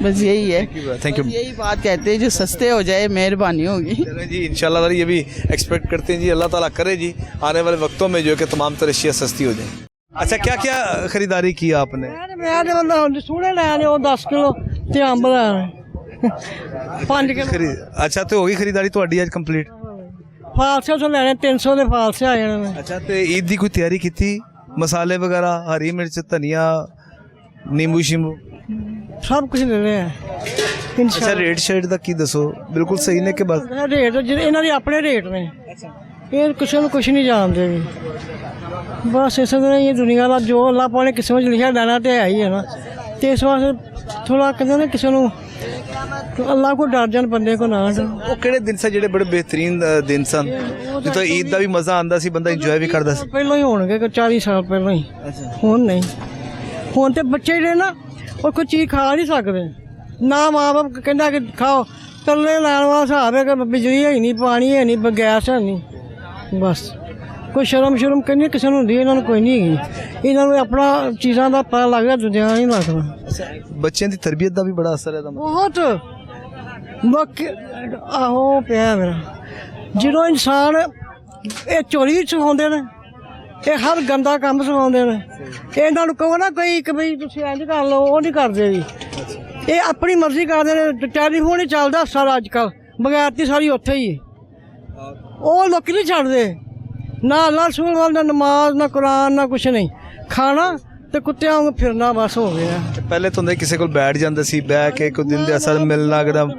बस यही है। Thank you. यही बात कहते हैं जो सस्ते हो जाए मेहरबानी होगी। चलें जी, इंशाल्लाह ये भी एक्सपेक्ट करते हैं जी, अल्लाह ताला करे जी आने वाले वक्तों में जो है कि तमाम तरह अशिया सस्ती हो जाए। अच्छा, क्या क्या खरीदारी की आपने? मैं सूड़े लैने 10 किलो ते अंब लैने 5 किलो। अच्छा, तो होगी खरीदारी ਤੁਹਾਡੀ ਅੱਜ ਕੰਪਲੀਟ? फालसे तो लैने 300 के फालसे आ जाने। अच्छा, तो ईद की कोई तैयारी की थी? मसाले वगैरह, हरी मिर्च, धनिया, नींबू शिंबू सब कुछ ले रहे हैं। अच्छा, रेट शेट का की दसो, बिल्कुल सही ने के बस रेट इन्हों के अपने रेट ने, ये किसी को कुछ नहीं जानते भी, बस इस तरह ये दुनिया का जो अल्लाह पाने किस्मत लिखा लेना तो है ही है ना, तो इस वास्ते थोड़ा कहते ना किसी को अल्लाह को डर जान बंदे को ना डर। ਉਹ ਕਿਹੜੇ ਦਿਨ ਸਨ ਜਿਹੜੇ ਬੜੇ ਬਿਹਤਰੀਨ ਦਿਨ ਸਨ ਜਿੱਥੇ ਈਦ ਦਾ ਵੀ ਮਜ਼ਾ ਆਉਂਦਾ ਸੀ, ਬੰਦਾ ਇੰਜੋਏ ਵੀ ਕਰਦਾ ਸੀ? ਪਹਿਲਾਂ ਹੀ ਹੋਣਗੇ 40 ਸਾਲ ਪਹਿਲਾਂ ਹੀ। ਹੁਣ ਨਹੀਂ, ਹੁਣ ਤੇ ਬੱਚੇ ਜਿਹੜੇ ਨਾ ਉਹ ਕੋਈ ਚੀਜ਼ ਖਾ ਨਹੀਂ ਸਕਦੇ, ਨਾ ਮਾਂ ਬਾਪ ਕਹਿੰਦਾ ਕਿ ਖਾਓ, ਤਰਲੇ ਲੈਣ ਵਾਲਾ ਹਿਸਾਬ ਹੈ ਕਿ ਬਿਜਲੀ ਹੈ ਨਹੀਂ, ਪਾਣੀ ਹੈ ਨਹੀਂ, ਗੈਸ ਹੈ ਨਹੀਂ, ਬਸ ਕੋਈ ਸ਼ਰਮ ਕਹਿੰਦੀ ਕਿਸੇ ਨੂੰ ਹੁੰਦੀ, ਇਹਨਾਂ ਨੂੰ ਕੋਈ ਨਹੀਂ ਹੈਗੀ, ਇਹਨਾਂ ਨੂੰ ਆਪਣਾ ਚੀਜ਼ਾਂ ਦਾ ਪਤਾ ਲੱਗਦਾ, ਦੁਨੀਆ ਨਹੀਂ ਲੱਗਦਾ। ਬੱਚਿਆਂ ਦੀ ਤਰਬੀਅਤ ਦਾ ਵੀ ਬੜਾ ਅਸਰ ਹੈ ਬਹੁਤ ਬਾਕੀ ਆਹੋ ਪਿਆ ਮੇਰਾ, ਜਦੋਂ ਇਨਸਾਨ ਇਹ ਚੋਰੀ ਵੀ ਸਿਖਾਉਂਦੇ ਨੇ, ਇਹ ਹਰ ਗੰਦਾ ਕੰਮ ਸਿਖਾਉਂਦੇ ਨੇ, ਇਹਨਾਂ ਨੂੰ ਕਹੋ ਨਾ ਕੋਈ ਕਿ ਬਈ ਤੁਸੀਂ ਇੰਝ ਕਰ ਲਓ, ਉਹ ਨਹੀਂ ਕਰਦੇ ਜੀ, ਇਹ ਆਪਣੀ ਮਰਜ਼ੀ ਕਰਦੇ ਨੇ। ਟੈਲੀਫੋਨ ਹੀ ਚੱਲਦਾ ਸਾਰਾ ਅੱਜ ਕੱਲ੍ਹ, ਬਗੈਰਤੀ ਸਾਰੀ ਉੱਥੇ ਹੀ ਹੈ, ਉਹ ਲੋਕ ਨਹੀਂ ਛੱਡਦੇ, ਨਾ ਅੱਲਾਹ ਰਸੂਲ ਵੱਲ, ਨਾ ਨਮਾਜ਼, ਨਾ ਕੁਰਾਨ, ਨਾ ਕੁਛ ਨਹੀਂ, ਖਾਣਾ ਤੇ ਕੁੱਤਿਆਂ ਵਾਂਗ ਫਿਰਨਾ ਬਸ ਹੋ ਗਿਆ। ਪਹਿਲੇ ਤਾਂ ਹੁੰਦਾ ਕਿਸੇ ਕੋਲ ਬੈਠ ਜਾਂਦਾ ਸੀ, ਬਹਿ ਕੇ ਕੋਈ ਦਿਨ ਦੇ ਅਸਰ ਮਿਲਣਾ ਕਦਮ।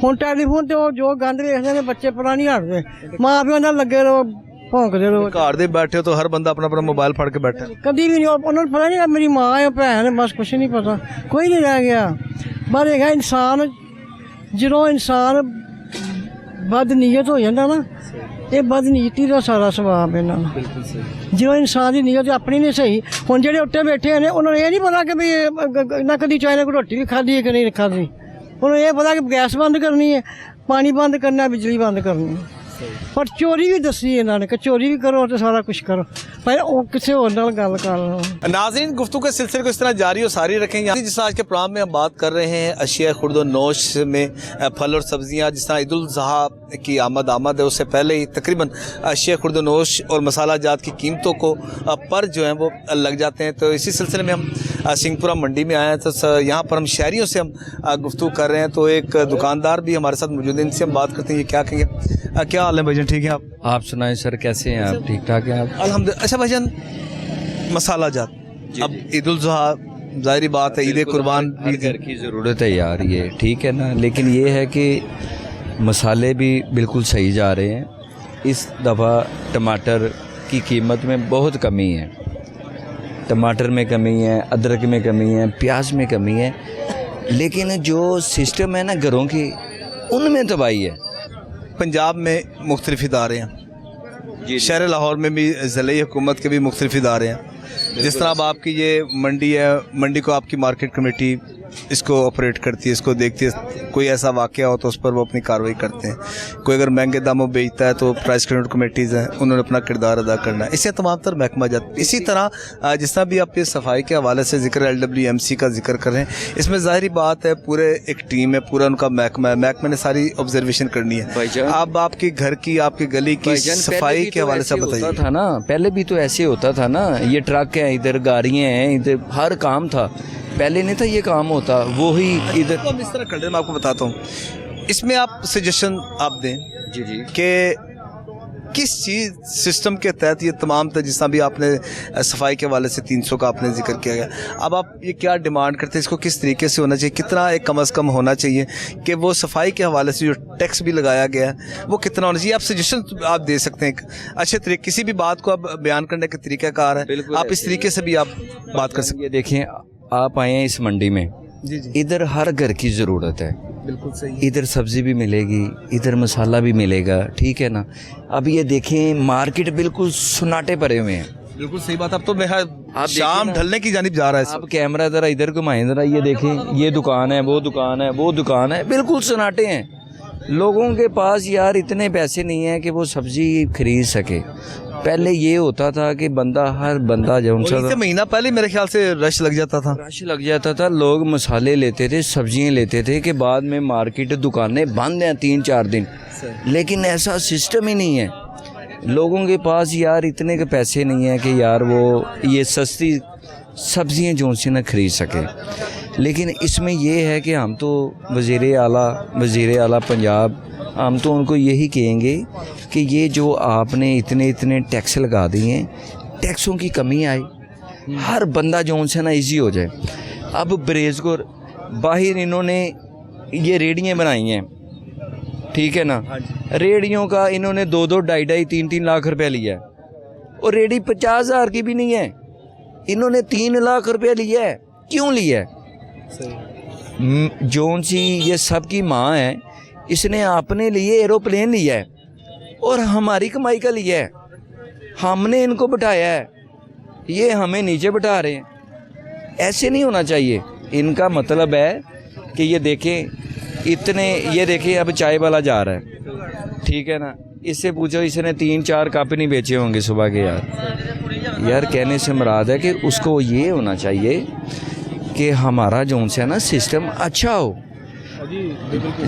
ਹੁਣ ਟੈਲੀਫੋਨ ਤੇ ਉਹ ਜੋ ਗੰਦ ਵੇਖਦੇ ਨੇ ਬੱਚੇ ਪਤਾ ਨਹੀਂ ਹਟਦੇ, ਮਾਂ ਪਿਓ ਨਾਲ ਲੱਗੇ ਰਹੋ, ਭੌਂਕਦੇ ਰਹੋ। ਘਰ ਦੇ ਬੈਠੇ ਤਾਂ ਹਰ ਬੰਦਾ ਆਪਣਾ ਆਪਣਾ ਮੋਬਾਈਲ ਫੜ ਕੇ ਬੈਠਾ, ਕਦੀ ਵੀ ਨਹੀਂ ਉਹਨਾਂ ਨੂੰ ਪਤਾ ਨਹੀਂ ਮੇਰੀ ਮਾਂ ਹੈ ਭੈਣ ਹੈ, ਬਸ ਕੁਛ ਨਹੀਂ ਪਤਾ, ਕੋਈ ਨਹੀਂ ਰਹਿ ਗਿਆ। ਬਸ ਹੈਗਾ ਇਨਸਾਨ, ਜਦੋਂ ਇਨਸਾਨ ਬਦਨੀਅਤ ਹੋ ਜਾਂਦਾ ਨਾ, ਇਹ ਬਦਨੀਤੀ ਦਾ ਸਾਰਾ ਸਵਾਬ ਇਹਨਾਂ ਨੂੰ। ਬਿਲਕੁਲ ਸਹੀ। ਜਦੋਂ ਇਨਸਾਨ ਦੀ ਨੀਅਤ ਆਪਣੀ ਨਹੀਂ ਸਹੀ, ਹੁਣ ਜਿਹੜੇ ਉੱਤੇ ਬੈਠੇ ਨੇ ਉਹਨਾਂ ਨੂੰ ਇਹ ਨਹੀਂ ਪਤਾ ਕਿ ਵੀ ਨਾ ਕਦੀ ਚਾਹੇ ਕੋਈ ਰੋਟੀ ਵੀ ਖਾਧੀ ਹੈ ਕਿ ਨਹੀਂ ਖਾਧੀ, ਉਹਨੂੰ ਇਹ ਪਤਾ ਕਿ ਗੈਸ ਬੰਦ ਕਰਨੀ ਹੈ, ਪਾਣੀ ਬੰਦ ਕਰਨਾ, ਬਿਜਲੀ ਬੰਦ ਕਰਨੀ ਹੈ। पर चोरी भी दसी इन्होंने कि चोरी भी करो तो सारा कुछ करो, पर वो किसी और नाल गल कर लो। नाज़रीन, गुफ्तगू के सिलसिले को इस तरह जारी और सारी रखेंगे। जिस आज के प्रोग्राम में हम बात कर रहे हैं अशिया खुर्द नोश में फल और सब्जियां, जिस तरह ईद उल ज़ुहा की आमद है, उससे पहले ही तकरीबन अशिया खुर्द नोश और मसाला जात की कीमतों को पर जो है वो लग जाते हैं। तो इसी सिलसिले में हम सिंहपुरा मंडी में आए हैं, तो यहाँ पर हम शहरियों से हम गुफ्तगू कर रहे हैं। तो एक दुकानदार भी हमारे साथ मौजूद है, इनसे हम बात करते हैं। ये क्या कहेंगे? क्या हाल है भाईजान, ठीक है आप सुनाएं सर, कैसे हैं आप? ठीक ठाक हैं आप? अल्हम्दुलिल्लाह। अच्छा भाईजान, मसाला जात, अब ईद उल ज़ुहा ज़ाहिरी बात है, ईद कुर्बान भी घर की ज़रूरत है यार, ये ठीक है ना, लेकिन ये है कि मसाले भी बिल्कुल सही जा रहे हैं। इस दफ़ा टमाटर की कीमत में बहुत कमी है, टमाटर में कमी है, अदरक में कमी है, प्याज में कमी है, लेकिन जो सिस्टम है ना घरों की, उनमें तबाही है। पंजाब में मुख्तलिफ इदारे हैं, शहर लाहौर में भी ज़िले हुकूमत के भी मुख्तलिफ इदारे हैं। जिस तरह अब आपकी ये मंडी है, मंडी को आपकी मार्केट कमेटी इसको ऑपरेट करती है, इसको देखती है, कोई ऐसा वाक़या हो तो उस पर वो अपनी कार्रवाई करते हैं। कोई अगर महंगे दामों बेचता है तो प्राइस कंट्रोल कमेटीज़ हैं, उन्होंने अपना किरदार अदा करना है। इससे तमाम तर महकमा जाता। इसी तरह जिस तरह भी आप ये सफाई के हवाले से जिक्र LWMC का जिक्र कर रहे हैं, इसमें ज़ाहिरी बात है पूरे एक टीम है, पूरा उनका महकमा है, महकमे ने सारी ऑब्जर्वेशन करनी है। अब आपके घर की, आपकी गली की सफाई के हवाले से बताइए। था ना, पहले भी तो ऐसे होता था ना, ये ट्रक हैं, इधर गाड़ियाँ हैं, इधर हर काम था, पहले नहीं था ये काम होता, वो ही इधर। तो हम इस तरह कर रहे हैं, मैं आपको बताता हूँ, इसमें आप सजेशन आप दें जी जी कि किस चीज़ सिस्टम के तहत ये तमाम जिस तरह भी आपने सफाई के हवाले से 300 का आपने जिक्र किया गया, अब आप ये क्या डिमांड करते हैं, इसको किस तरीके से होना चाहिए, कितना एक कम अज़ कम होना चाहिए कि वो सफाई के हवाले से जो टैक्स भी लगाया गया है वो कितना होना चाहिए? आप सजेशन आप दे सकते हैं, अच्छे तरीके किसी भी बात को आप बयान करने का तरीक़ाकार है, आप इस तरीके से भी आप बात कर सकते हैं। देखें, आप आए हैं इस मंडी में, इधर हर घर की ज़रूरत है, बिल्कुल सही। इधर सब्ज़ी भी मिलेगी, इधर मसाला भी मिलेगा, ठीक है ना। अब ये देखें, मार्केट बिल्कुल सुनाटे पड़े हुए हैं, बिल्कुल सही बात। अब तो मैं देखिए शाम ना, ढलने की जानिब जा रहा है। आप कैमरा ज़रा इधर घुमाएं, ज़रा ये देखें, ये दुकान है, वो दुकान है, वो दुकान है, बिल्कुल सन्नाटे हैं। लोगों के पास यार इतने पैसे नहीं हैं कि वो सब्ज़ी खरीद सके। पहले ये होता था कि हर बंदा जो इससे महीना पहले मेरे ख्याल से रश लग जाता था। रश लग जाता था, लोग मसाले लेते थे, सब्जियां लेते थे, कि बाद में मार्केट दुकानें बंद हैं 3-4 दिन। लेकिन ऐसा सिस्टम ही नहीं है। लोगों के पास यार इतने के पैसे नहीं हैं कि यार वो ये सस्ती सब्जियां जो से ना खरीद सके। लेकिन इसमें ये है कि हम तो वज़ीर आला पंजाब, हम तो उनको यही कहेंगे कि ये जो आपने इतने टैक्स लगा दिए हैं, टैक्सों की कमी आई, हर बंदा जो से ना इजी हो जाए। अब बरेज़गोर बाहर इन्होंने ये रेडियाँ बनाई हैं, ठीक है ना, रेडियों का इन्होंने 2-2, 2.5, 3-3 लाख रुपए लिया है, और रेडी 50,000 की भी नहीं है, इन्होंने 3 लाख रुपए लिया है। क्यों लिया है? जोन सी ये सब की माँ है, इसने अपने लिए एरोप्लेन लिया है और हमारी कमाई का लिया है। हमने इनको बिठाया है, ये हमें नीचे बिठा रहे हैं। ऐसे नहीं होना चाहिए। इनका मतलब है कि ये देखें ये देखें, अब चाय वाला जा रहा है, ठीक है ना, इससे पूछो इसने 3-4 कप नहीं बेचे होंगे सुबह के। यार कहने से मुराद है कि उसको ये होना चाहिए कि हमारा जो है ना सिस्टम अच्छा हो।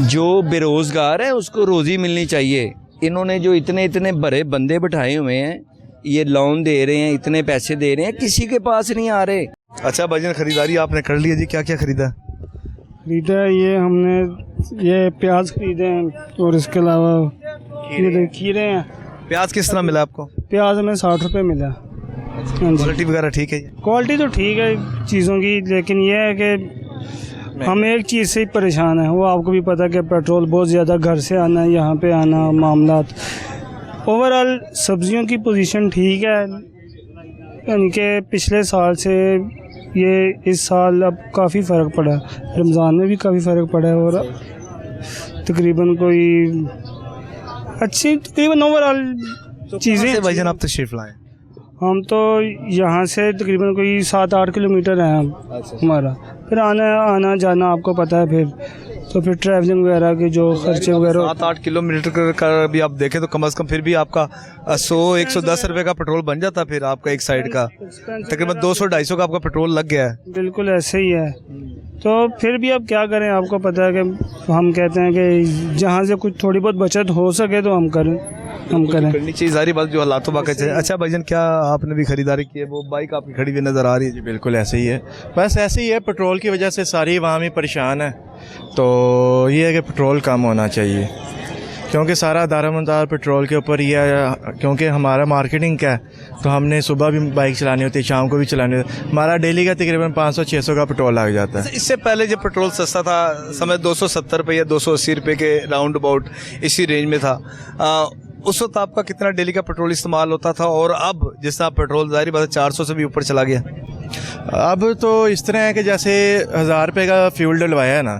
जो बेरोज़गार है उसको रोज़ी मिलनी चाहिए। इन्होंने जो इतने बड़े बंदे बिठाए हुए हैं, ये लोन दे रहे हैं, इतने पैसे दे रहे हैं, किसी के पास नहीं आ रहे। अच्छा भाईजान, खरीदारी आपने कर ली है जी, क्या क्या खरीदा? ये हमने ये प्याज खरीदे हैं, और इसके अलावा ये खीरे हैं। प्याज किस तरह मिला आपको? प्याज हमें 60 रुपये मिला। क्वालिटी वगैरह ठीक है? क्वालिटी तो ठीक है चीज़ों की, लेकिन ये है कि हम एक चीज़ से ही परेशान हैं। वो आपको भी पता है कि पेट्रोल बहुत ज़्यादा, घर से आना, यहाँ पे आना, मामलात। ओवरऑल सब्जियों की पोजीशन ठीक है, यानी कि पिछले साल से ये इस साल अब काफ़ी फ़र्क पड़ा। रमज़ान में भी काफ़ी फ़र्क पड़ा है, और तकरीबन कोई अच्छी तकरीबन ओवरऑल चीज़ें। भाईजान आप तशरीफ़ लाएँ? हम तो यहाँ से तकरीबन कोई 7-8 किलोमीटर है हमारा, फिर आना जाना आपको पता है, फिर ट्रैवलिंग वगैरह के जो खर्चे वगैरह। 7-8 किलोमीटर का भी आप देखें तो कम से कम फिर भी आपका 100-110 रुपये का पेट्रोल बन जाता, फिर आपका एक साइड का तकरीबन 200-250 का आपका पेट्रोल लग गया है। बिल्कुल ऐसे ही है। तो फिर भी अब क्या करें, आपको पता है कि हम कहते हैं कि जहाँ से कुछ थोड़ी बहुत बचत हो सके तो हम करें करनी चाहिए, सारी बात जो हालात वाक़ई है। अच्छा भाईजान, क्या आपने भी खरीदारी की है? वो बाइक आपकी खड़ी हुई नज़र आ रही है। जी बिल्कुल ऐसे ही है, बस ऐसे ही है। पेट्रोल की वजह से सारी आवाम ही परेशान है। तो ये है कि पेट्रोल कम होना चाहिए, क्योंकि सारा दारोमदार पेट्रोल के ऊपर ही है। क्योंकि हमारा मार्केटिंग का है, तो हमने सुबह भी बाइक चलानी होती है, शाम को भी चलानी होती है। हमारा डेली का तकरीबन 500-600 का पेट्रोल लग जाता है। इससे पहले जब पेट्रोल सस्ता था, समय 270 रुपये या 280 रुपये के राउंड अबाउट इसी रेंज में था, उस वक्त आपका कितना डेली का पेट्रोल इस्तेमाल होता था? और अब जिस तरह पेट्रोल ज़ाहिर बात है 400 से भी ऊपर चला गया। अब तो इस तरह है कि जैसे 1000 रुपये का फ्यूल डलवाया है ना,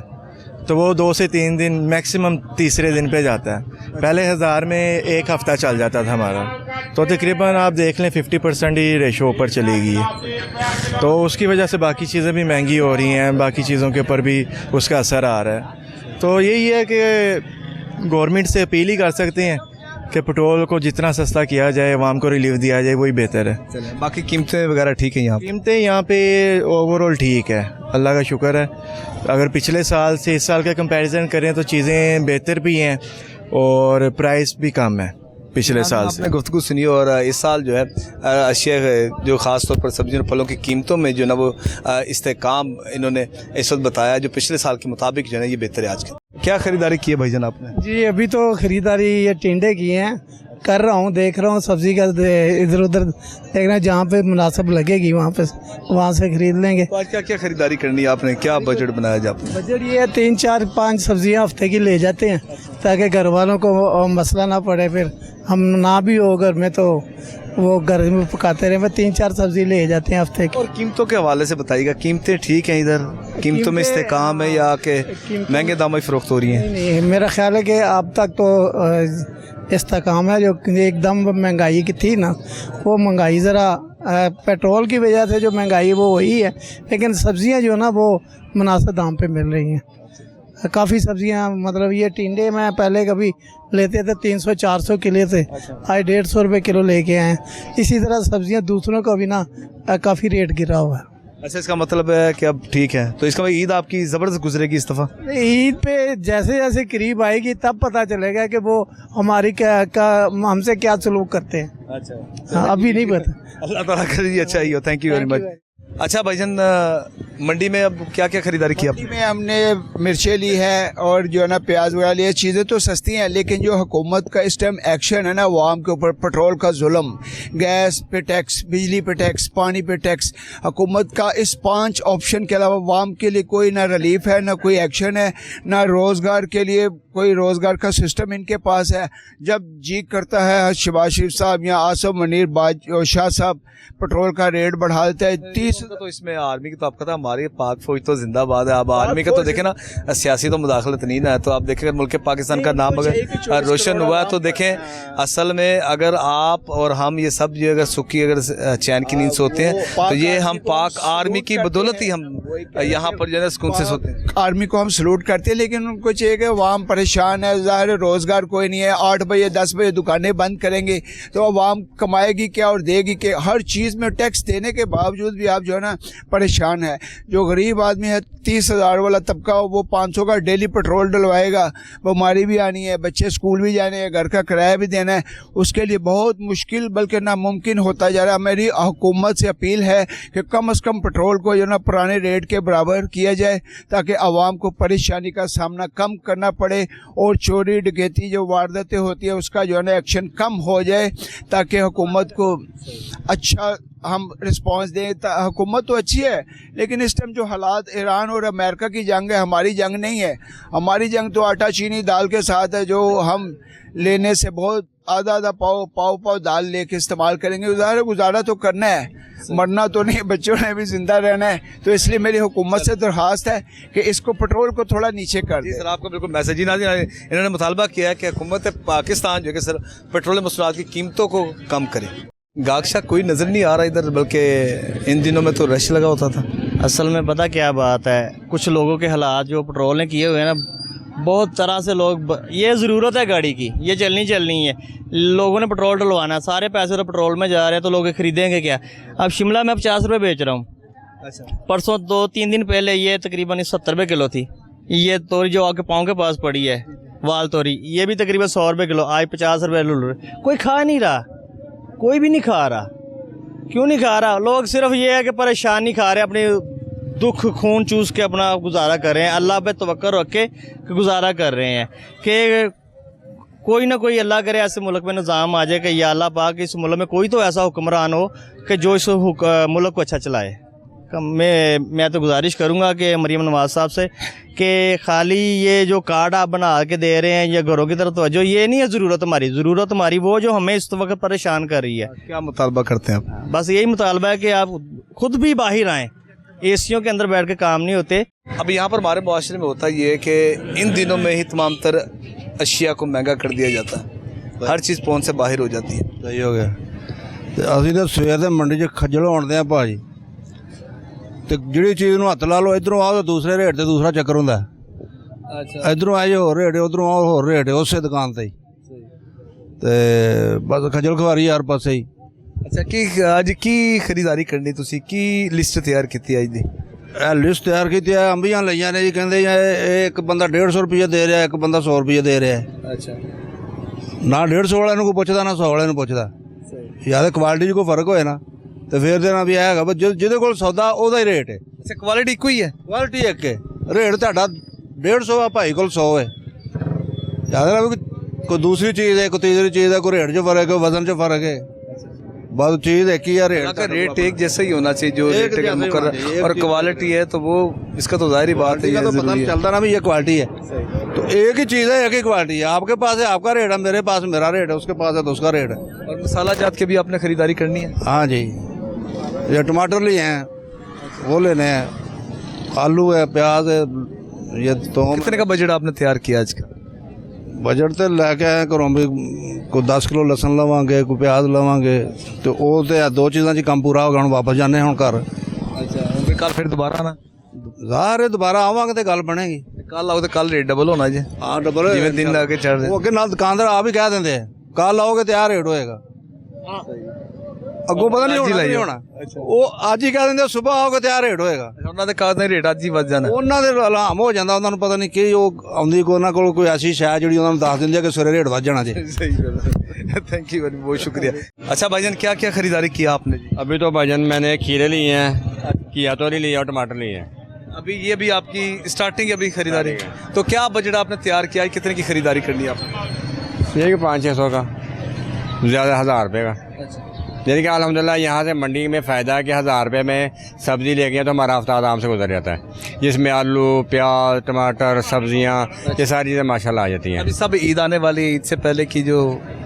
तो वो 2 से 3 दिन मैक्सिमम तीसरे दिन पे जाता है। पहले 1000 में 1 हफ़्ता चल जाता था हमारा, तो तकरीबन आप देख लें 50% ही रेशो ऊपर चली गई है। तो उसकी वजह से बाकी चीज़ें भी महंगी हो रही हैं, बाकी चीज़ों के ऊपर भी उसका असर आ रहा है। तो यही है कि गवर्नमेंट से अपील ही कर सकते हैं कि पेट्रोल को जितना सस्ता किया जाए, आवाम को रिलीफ दिया जाए, वही बेहतर है। बाकी कीमतें वगैरह ठीक हैं? कीमतें यहाँ पे ओवरऑल ठीक है, अल्लाह का शुक्र है। अगर पिछले साल से इस साल का कंपैरिजन करें तो चीज़ें बेहतर भी हैं और प्राइस भी कम है पिछले साल से। आपने गुफ्तगू सुनी, और इस साल जो है अशिया जो ख़ास तौर पर सब्जियों और फलों की कीमतों में जो ना वो इस्तेकाम इन्होंने इस वक्त बताया, जो पिछले साल के मुताबिक जो है ये बेहतर है। आज की क्या ख़रीदारी की है भाईजान आपने? जी अभी तो ख़रीदारी ये टिंडे किए हैं, कर रहा हूँ, देख रहा हूँ सब्जी का इधर उधर देख रहा हूँ, जहाँ पे मुनासिब लगेगी वहाँ से खरीद लेंगे। तो आज क्या क्या खरीदारी करनी है आपने? क्या बजट बनाया जाए आपने? बजट ये है 3-4-5 सब्जियाँ हफ्ते की ले जाते हैं, ताकि घर वालों को मसला ना पड़े, फिर हम ना भी हो घर में तो वो घर में पकाते रहे। 3-4 सब्जी ले जाते हैं हफ्ते की। और कीमतों के हवाले से बताइएगा, कीमतें ठीक हैं इधर? कीमतों में इस्तेकाम है या कि महंगे दामों में फ़रोख्त हो रही हैं? नहीं, मेरा ख्याल है कि अब तक तो इस्तेकाम है। जो एकदम महंगाई की थी ना, वो महंगाई ज़रा पेट्रोल की वजह से जो महंगाई वो वही है, लेकिन सब्जियां जो ना वो मुनासिब दाम पे मिल रही हैं। काफ़ी सब्जियां, मतलब ये टिंडे में पहले कभी लेते थे 300-400 किलो थे, आज 150 रुपये किलो लेके आए हैं। इसी तरह सब्जियां दूसरों का भी ना काफ़ी रेट गिरा हुआ है। अच्छा, इसका मतलब है कि अब ठीक है, तो इसका मतलब ईद आपकी ज़बरदस्त गुजरेगी इस दफ़ा? ईद पे जैसे जैसे करीब आएगी तब पता चलेगा कि वो हमारी हमसे क्या सलूक करते हैं। अच्छा, अभी नहीं पता। अल्लाह ताला करे अच्छा ही हो। Thank you very much. अच्छा भाईजान, मंडी में अब क्या क्या खरीदारी की आपने? मंडी में हमने मिर्चें ली है और जो है ना प्याज वगैरह लिए। चीज़ें तो सस्ती हैं, लेकिन जो हुकूमत का इस टाइम एक्शन है ना अवाम के ऊपर, पेट्रोल का जुल्म, गैस पे टैक्स, बिजली पे टैक्स, पानी पे टैक्स, हुकूमत का इस 5 ऑप्शन के अलावा अवाम के लिए कोई ना रिलीफ है, ना कोई एक्शन है, ना रोज़गार के लिए कोई रोज़गार का सिस्टम इनके पास है। जब जी करता है शहबाज शरीफ साहब या आसफ मनीर शाह साहब पेट्रोल का रेट बढ़ा देते हैं 30। तो इसमें आर्मी की तो आपका था, हमारी पाक फौज तो जिंदाबाद है। अब आर्मी का तो देखें ना, सियासी तो मुदाखलत नहीं है। तो आप देखें अगर मुल्क पाकिस्तान का नाम अगर रोशन हुआ है तो देखें, असल में अगर आप और हम ये सब ये अगर सुखी अगर चैन की नींद सोते हैं तो ये हम पाक आर्मी की बदौलत ही हम यहाँ पर जो है सुकून से सोते हैं। आर्मी को हम सलूट करते हैं, लेकिन उनको चाहिए कि अवाम परेशान है, ज़ाहिर है रोज़गार कोई नहीं है। 8 बजे 10 बजे दुकानें बंद करेंगे तो अवाम कमाएगी क्या और देगी क्या? हर चीज़ में टैक्स देने के बावजूद भी आप जो है ना परेशान है। जो गरीब आदमी है 30,000 वाला तबका, वो 500 का डेली पेट्रोल डलवाएगा, बीमारी भी आनी है, बच्चे स्कूल भी जाने हैं, घर का किराया भी देना है, उसके लिए बहुत मुश्किल बल्कि नामुमकिन होता जा रहा है। मेरी हुकूमत से अपील है कि कम से कम पेट्रोल को जो ना पुराने रेट के बराबर किया जाए, ताकि आवाम को परेशानी का सामना कम करना पड़े और चोरी डकैती जो वारदातें होती है उसका जो है ना एक्शन कम हो जाए, ताकि हुकूमत को अच्छा हम रिस्पांस दें। हुकूमत तो अच्छी है, लेकिन इस टाइम जो हालात ईरान और अमेरिका की जंग है, हमारी जंग नहीं है। हमारी जंग तो आटा चीनी दाल के साथ है, जो हम लेने से बहुत आधा पाव दाल लेके इस्तेमाल करेंगे। गुजारा तो करना है, मरना तो नहीं, बच्चों ने भी जिंदा रहना है। तो इसलिए मेरी हुकूमत से दरख्वास्त है कि इसको पेट्रोल को थोड़ा नीचे कर दें। सर आपका बिल्कुल मैसेज ही ना, इन्होंने मुतालबा किया है कि हुकूमत पाकिस्तान जो है सर पेट्रोल मसनूआत की कीमतों को कम करे। गागशा कोई नज़र नहीं आ रहा इधर, बल्कि इन दिनों में तो रश लगा होता था। असल में पता क्या बात है, कुछ लोगों के हालात जो पेट्रोल ने किए हुए हैं ना, बहुत तरह से लोग, ये ज़रूरत है गाड़ी की, ये चलनी है, लोगों ने पेट्रोल डलवाना है, सारे पैसे तो पेट्रोल में जा रहे हैं, तो लोग खरीदेंगे क्या? अब शिमला में 50 रुपये बेच रहा हूँ। अच्छा, परसों 2-3 दिन पहले ये तकरीबन 70 रुपये किलो थी। ये तोरी जो आपके पाँव के पास पड़ी है, वाल तोरी, ये भी तकरीबन 100 रुपये किलो, आज 50 रुपये। कोई खा नहीं रहा, कोई भी नहीं खा रहा। क्यों नहीं खा रहा? लोग सिर्फ ये है कि परेशान नहीं खा रहे, अपने दुख खून चूस के अपना गुजारा कर रहे हैं, अल्लाह पे तवक्कुल रख के गुजारा कर रहे हैं कि कोई ना कोई अल्लाह करे ऐसे मुल्क में निज़ाम आ जाए कि या अल्लाह पाक इस मुल्क में कोई तो ऐसा हुक्मरान हो कि जो इस मुल्क को अच्छा चलाए। मैं तो गुजारिश करूँगा कि मरीम नवाज साहब से कि खाली ये जो कार्ड आप बना के दे रहे हैं या घरों की तरफ तवज्जो, ये नहीं है ज़रूरत हमारी वो जो हमें इस वक्त परेशान कर रही है। क्या मुतालबा करते हैं आप? बस यही मुतालबा है कि आप खुद भी बाहर आएँ, एसियों के अंदर बैठ के काम नहीं होते। अब यहाँ पर हमारे माशरे में होता ये है कि इन दिनों में ही तमाम तर अशिया को महंगा कर दिया जाता है, हर चीज़ पहुँच से बाहर हो जाती है। सही हो गया। ਅਸੀਂ ਤਾਂ ਸਵੇਰ ਦੇ ਮੰਡੀ 'ਚ ਖੱਜਲ ਹੋਣਦੇ ਆ ਭਾਜੀ, ਤੇ ਜਿਹੜੀ ਚੀਜ਼ ਨੂੰ ਹੱਥ ਲਾ ਲਓ, ਇਧਰੋਂ ਆਓ ਤਾਂ ਦੂਸਰੇ ਰੇਟ ਤੇ ਦੂਸਰਾ ਚੱਕਰ ਹੁੰਦਾ। ਅੱਛਾ, ਇਧਰੋਂ ਆਏ ਹੋਰ ਰੇਟ, ਉਧਰੋਂ ਆਓ ਹੋਰ ਰੇਟ, ਉਸੇ ਦੁਕਾਨ ਤੇ ਹੀ। ਤੇ ਬਸ ਖੱਜਲ ਖਵਾਰੀ ਹਰ ਪਾਸੇ ਹੀ। अच्छा, की अज की खरीदारी करनी तुसी की लिस्ट तैयार की अज दी? लिस्ट तैयार की है, अंबियां लईयां ने जी, कहते एक बंदा 150 रुपये दे रहा है, एक बंदा 100 रुपये दे रहा है। अच्छा, ना 150 वाले कोई पुछदा ना 100 वाले पुछदा, या तो क्वालिटी च कोई फर्क होए ना तो फिर देना भी है जिहदे कोल सौदा ओहदा ही रेट है। अच्छा, क्वालिटी इक्को ही है? क्वालिटी एक है, रेट तुहाडा 150 है, भाई कोल 100 है। ज़्यादा ना कोई दूसरी चीज़ है, कोई तीसरी चीज़ है, कोई रेट च फर्क है, वजन च फर्क है, बस चीज़ एक ही है। रेट एक जैसा ही होना चाहिए, जो रेट का मुकर्रर और क्वालिटी है तो वो इसका तो जाहिर बात है, तो पता नहीं चलता ना भी ये क्वालिटी है। तो एक ही चीज़ है, एक ही क्वालिटी है। आपके पास है आपका रेट है, मेरे पास मेरा रेट है, उसके पास है तो उसका रेट है। और मसाला जात के भी आपने खरीदारी करनी है? हाँ जी, ये टमाटर लिए हैं, वो लेने हैं, आलू है, प्याज है, ये तो। कितने का बजट आपने तैयार किया आज का? ਬਜਟ ਤੇ ਲੈ ਕੇ ਆਏ ਘਰੋਂ ਵੀ ਕੋਈ 10 ਕਿਲੋ ਲਸਣ ਲਵਾਂਗੇ, ਕੋਈ ਪਿਆਜ਼ ਲਵਾਂਗੇ, ਤੇ ਉਹ ਤੇ ਦੋ ਚੀਜ਼ਾਂ 'ਚ ਕੰਮ ਪੂਰਾ ਹੋ ਗਿਆ। ਹੁਣ ਵਾਪਸ ਜਾਂਦੇ ਹੁਣ ਘਰ। ਅੱਛਾ ਹੁਣ ਕੱਲ ਫਿਰ ਦੁਬਾਰਾ ਆਣਾ? ਜ਼ਾਹਰ ਦੁਬਾਰਾ ਆਵਾਂਗੇ ਤੇ ਗੱਲ ਬਣੇਗੀ। ਕੱਲ ਆਓ ਤੇ ਕੱਲ ਰੇਟ ਡਬਲ ਹੋਣਾ ਜੀ। ਹਾਂ ਡਬਲ, ਜਿਵੇਂ ਦਿਨ ਲਾ ਕੇ ਚੜ ਰਹੇ ਉਹ ਅੱਗੇ ਨਾਲ ਦੁਕਾਨਦਾਰ ਆ ਵੀ ਕਹਿ ਦਿੰਦੇ ਆ ਕੱਲ ਆਓਗੇ ਤੇ ਆਹ ਰੇਟ ਹੋਏਗਾ। ਅੱਗੋਂ ਪਤਾ ਨਹੀਂ ਹੋਣਾ। ਉਹ ਅੱਜ ਹੀ ਕਹਿ ਦਿੰਦੇ ਸਵੇਰ ਆਓਗੇ ਤੇ ਆਹ ਰੇਟ ਹੋਏਗਾ। ਉਹਨਾਂ ਦੇ ਕਾਗਜ਼ ਦਾ ਰੇਟ ਅੱਜ ਹੀ ਵੱਧ ਜਾਣਾ। ਉਹਨਾਂ ਦੇ ਹਲਾਮ ਹੋ ਜਾਂਦਾ, ਉਹਨਾਂ ਨੂੰ ਪਤਾ ਨਹੀਂ ਕਿ ਉਹ ਆਉਂਦੀ ਉਹਨਾਂ ਕੋਲ ਕੋਈ ਐਸੀ ਸ਼ਾਇਦ ਜਿਹੜੀ ਉਹਨਾਂ ਨੂੰ ਦੱਸ ਦਿੰਦੀ ਹੈ ਕਿ ਸਵੇਰੇ ਰੇਟ ਵੱਧ जाना जी। सही है, थैंक यू, बहुत शुक्रिया। अच्छा भाईजान, क्या क्या खरीदारी किया आपने जी? अभी तो भाईजान मैंने खीरे लिए हैं, घिया तोरी लिए और टमाटर लिए हैं। अभी ये भी आपकी स्टार्टिंग अभी खरीदारी, तो क्या बजट आपने तैयार किया है? कितने की खरीदारी करनी है आपने? ये कि 500-600 का, ज़्यादा 1000 रुपये का। यानी कि अल्हम्दुलिल्लाह यहाँ से मंडी में फ़ायदा है कि 1000 रुपये में सब्ज़ी ले गए तो हमारा हफ्ता आराम से गुजर जाता है, जिसमें आलू, प्याज, टमाटर, सब्जियाँ, ये सारी चीज़ें माशाल्लाह आ जाती हैं। अभी सब ईद आने वाली, ईद से पहले की जो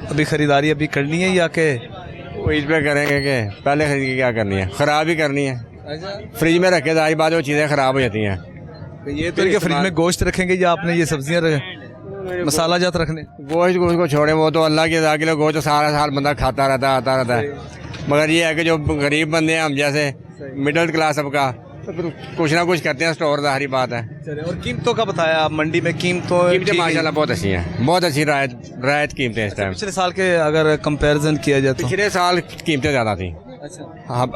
अभी खरीदारी अभी करनी है या के वो ईद पे करेंगे कि पहले खरीद के क्या करनी है? ख़राब ही करनी है। फ्रिज में रखे जाहिर बात वो चीज़ें ख़राब हो जाती हैं। तो ये तो फ्रिज में गोश्त रखेंगे या आपने ये सब्जियाँ मसाला जात रखने? गोश्त को छोड़े, वो तो अल्लाह की रज़ा के लिए गोश्त सारा साल बंदा खाता रहता है, आता रहता है। मगर ये है कि जो गरीब बंदे हैं हम जैसे मिडिल क्लास सबका, तो फिर कुछ ना कुछ करते हैं स्टोर, ज़ाहिर बात है। और कीमतों का बताया आप, मंडी में कीमतें माशाल्लाह बहुत अच्छी हैं, बहुत अच्छी रायत कीमतें इस टाइम। पिछले साल के अगर कंपैरिजन किया जाए तो पिछले साल कीमतें ज़्यादा थी।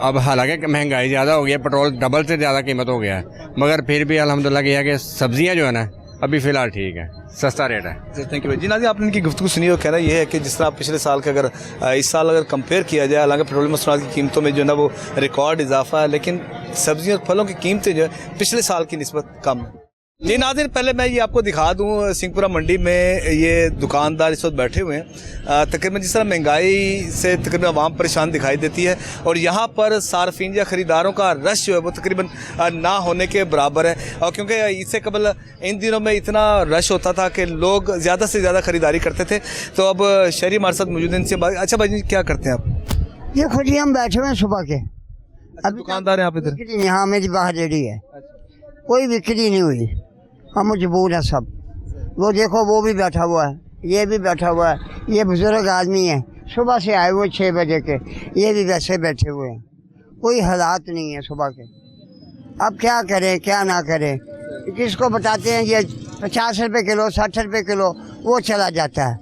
अब हालांकि महंगाई ज़्यादा हो गई है, पेट्रोल डबल से ज़्यादा कीमत हो गया है, मगर फिर भी अल्हम्दुलिल्लाह यह है कि सब्जियाँ जो है ना अभी फ़िलहाल ठीक है, सस्ता रेट है। Thank you ji. नाजी, आपने इनकी गुफ्तगू सुनी हो, कहना ये है कि जिस तरह पिछले साल का अगर इस साल अगर कंपेयर किया जाए, हालांकि पेट्रोलियम मसनूआत की कीमतों में जो है ना वो रिकॉर्ड इजाफा है, लेकिन सब्जियों और फलों की कीमतें जो है पिछले साल की निस्बत कम है। जी नाज़रीन, पहले मैं ये आपको दिखा दूँ, सिंहपुरा मंडी में ये दुकानदार इस वक्त बैठे हुए हैं। तकरीबन जिस तरह महंगाई से तकरीबन आवाम परेशान दिखाई देती है, और यहाँ पर सार्फिन या ख़रीदारों का रश जो है वो तकरीबन ना होने के बराबर है। और क्योंकि इससे कबल इन दिनों में इतना रश होता था कि लोग ज़्यादा से ज़्यादा ख़रीदारी करते थे, तो अब शहरी हमारे साथ मौजूद हैं, इनसे बात। अच्छा भाई, क्या करते हैं आप? ये खुद ही हम बैठे हुए हैं सुबह के। अब दुकानदार हैं आप इधर? यहाँ मेरी बाहर रेडी है, कोई बिक्री नहीं हुई, हम मजबूर है सब। वो देखो वो भी बैठा हुआ है, ये भी बैठा हुआ है, ये बुजुर्ग आदमी है, सुबह से आए हुए 6 बजे के, ये भी वैसे बैठे हुए हैं, कोई हालात नहीं है सुबह के। अब क्या करें क्या ना करें, किसको बताते हैं ये 50 रुपये किलो, 60 रुपये किलो, वो चला जाता है।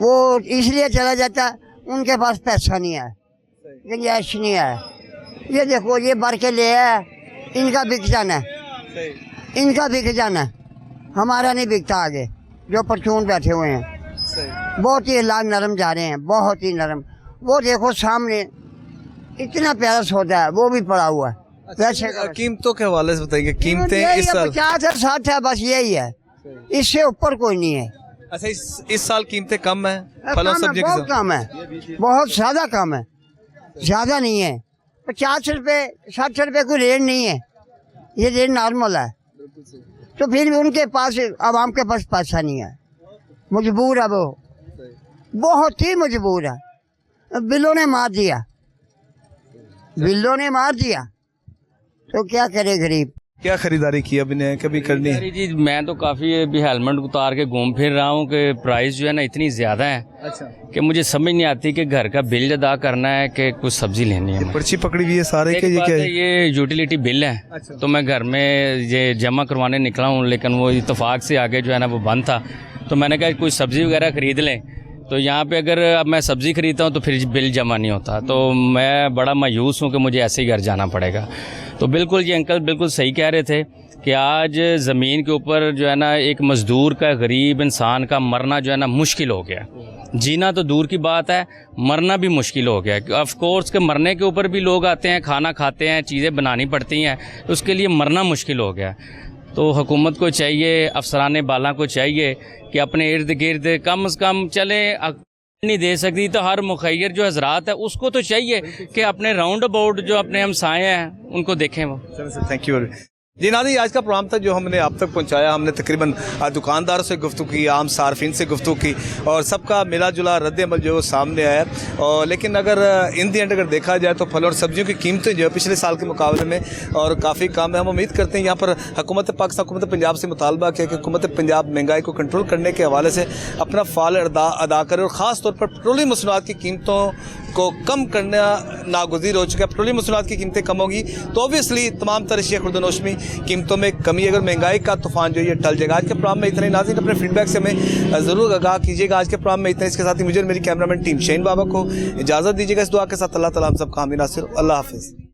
वो इसलिए चला जाता है उनके पास पैसा नहीं है, गुंजाइश नहीं है। ये देखो ये भर के ले आया, इनका बिक जाना है, इनका बिक जाना है, हमारा नहीं बिकता आगे। जो परचून बैठे हुए हैं बहुत ही लाल नरम जा रहे हैं, बहुत ही नरम। वो देखो सामने इतना प्यारा सौदा है, वो भी पड़ा हुआ है। वैसे कीमतों के हवाले से बताइए, कीमतें इस साल 50 है 60 है, बस यही है, इससे ऊपर कोई नहीं है। अच्छा, इस साल कीमतें कम है फलों सब्जियों बहुत कम है, बहुत ज़्यादा कम है, ज़्यादा नहीं है। 50 रुपये 60 रुपये कोई रेट नहीं है, ये रेट नॉर्मल है। तो फिर भी उनके पास, आवाम के पास पैसा नहीं है, मजबूर है वो, बहुत ही मजबूर है। बिलों ने मार दिया, बिलों ने मार दिया, तो क्या करे गरीब। क्या खरीदारी की अभी ने, कभी करनी है? जी मैं तो काफ़ी अभी हेलमेट उतार के घूम फिर रहा हूँ कि प्राइस जो है ना इतनी ज़्यादा है। अच्छा। कि मुझे समझ नहीं आती कि घर का बिल अदा करना है कि कुछ सब्जी लेनी है। पर्ची पकड़ी हुई है सारे के, ये क्या है? ये यूटिलिटी बिल है। अच्छा। तो मैं घर में ये जमा करवाने निकला हूँ, लेकिन वो इत्तेफाक से आगे जो है ना वो बंद था, तो मैंने कहा कुछ सब्ज़ी वगैरह ख़रीद लें। तो यहाँ पे अगर अब मैं सब्ज़ी ख़रीदता हूँ तो फिर बिल जमा नहीं होता, तो मैं बड़ा मायूस हूँ कि मुझे ऐसे ही घर जाना पड़ेगा। तो बिल्कुल ये अंकल बिल्कुल सही कह रहे थे कि आज ज़मीन के ऊपर जो है ना एक मज़दूर का, गरीब इंसान का मरना जो है ना मुश्किल हो गया। जीना तो दूर की बात है, मरना भी मुश्किल हो गया। ऑफ कोर्स के मरने के ऊपर भी लोग आते हैं, खाना खाते हैं, चीज़ें बनानी पड़ती हैं, तो उसके लिए मरना मुश्किल हो गया। तो हुकूमत को चाहिए, अफसरान बाला को चाहिए कि अपने इर्द गिर्द कम से कम चले, नहीं दे सकती तो हर मुखैर जो हजरात है उसको तो चाहिए कि अपने राउंड अबाउट जो अपने हमसाए हैं उनको देखें वो। Thank you. जी नाज़रीन, आज का प्रोग्राम था जो हमने आप तक पहुंचाया। हमने तकरीबन दुकानदारों से गुफ्तगू की, आम सार्फिन से गुफ्तगू की और सबका मिला जुला रद्द-ए-अमल जो सामने आया। और लेकिन अगर इन दी एंड अगर देखा जाए तो फल और सब्जियों की कीमतें जो है पिछले साल के मुकाबले में और काफ़ी कम है। हम उम्मीद करते हैं यहाँ पर हुकूमत पाकिस्तान, हुकूमत पंजाब से मुतालबा किया कि हुकूमत पंजाब महंगाई को कंट्रोल करने के हवाले से अपना फ़ाल अदा करे और ख़ास तौर पर पेट्रोलियम मसनूआत की कीमतों को कम करना नागुज़ीर हो चुका है। पेट्रोलियम मसनूआत की कीमतें कम होगी तो ऑब्वियसली तमाम तरह अशिया खुर्दनोश में कीमतों में कमी, अगर महंगाई का तूफान जो ये टल जाएगा। आज के प्रोग्राम में इतना ही। नाज़रीन, अपने फीडबैक से हमें ज़रूर आगाह कीजिएगा। आज के प्रोग्राम में इतना। इसके साथ ही मुझे और मेरी कैमरामैन टीम शहीन बाबा को इजाज़त दीजिएगा इस दुआ के साथ। अल्लाह ताला हम सब का हामी नासिर। अल्लाह हाफ़िज़।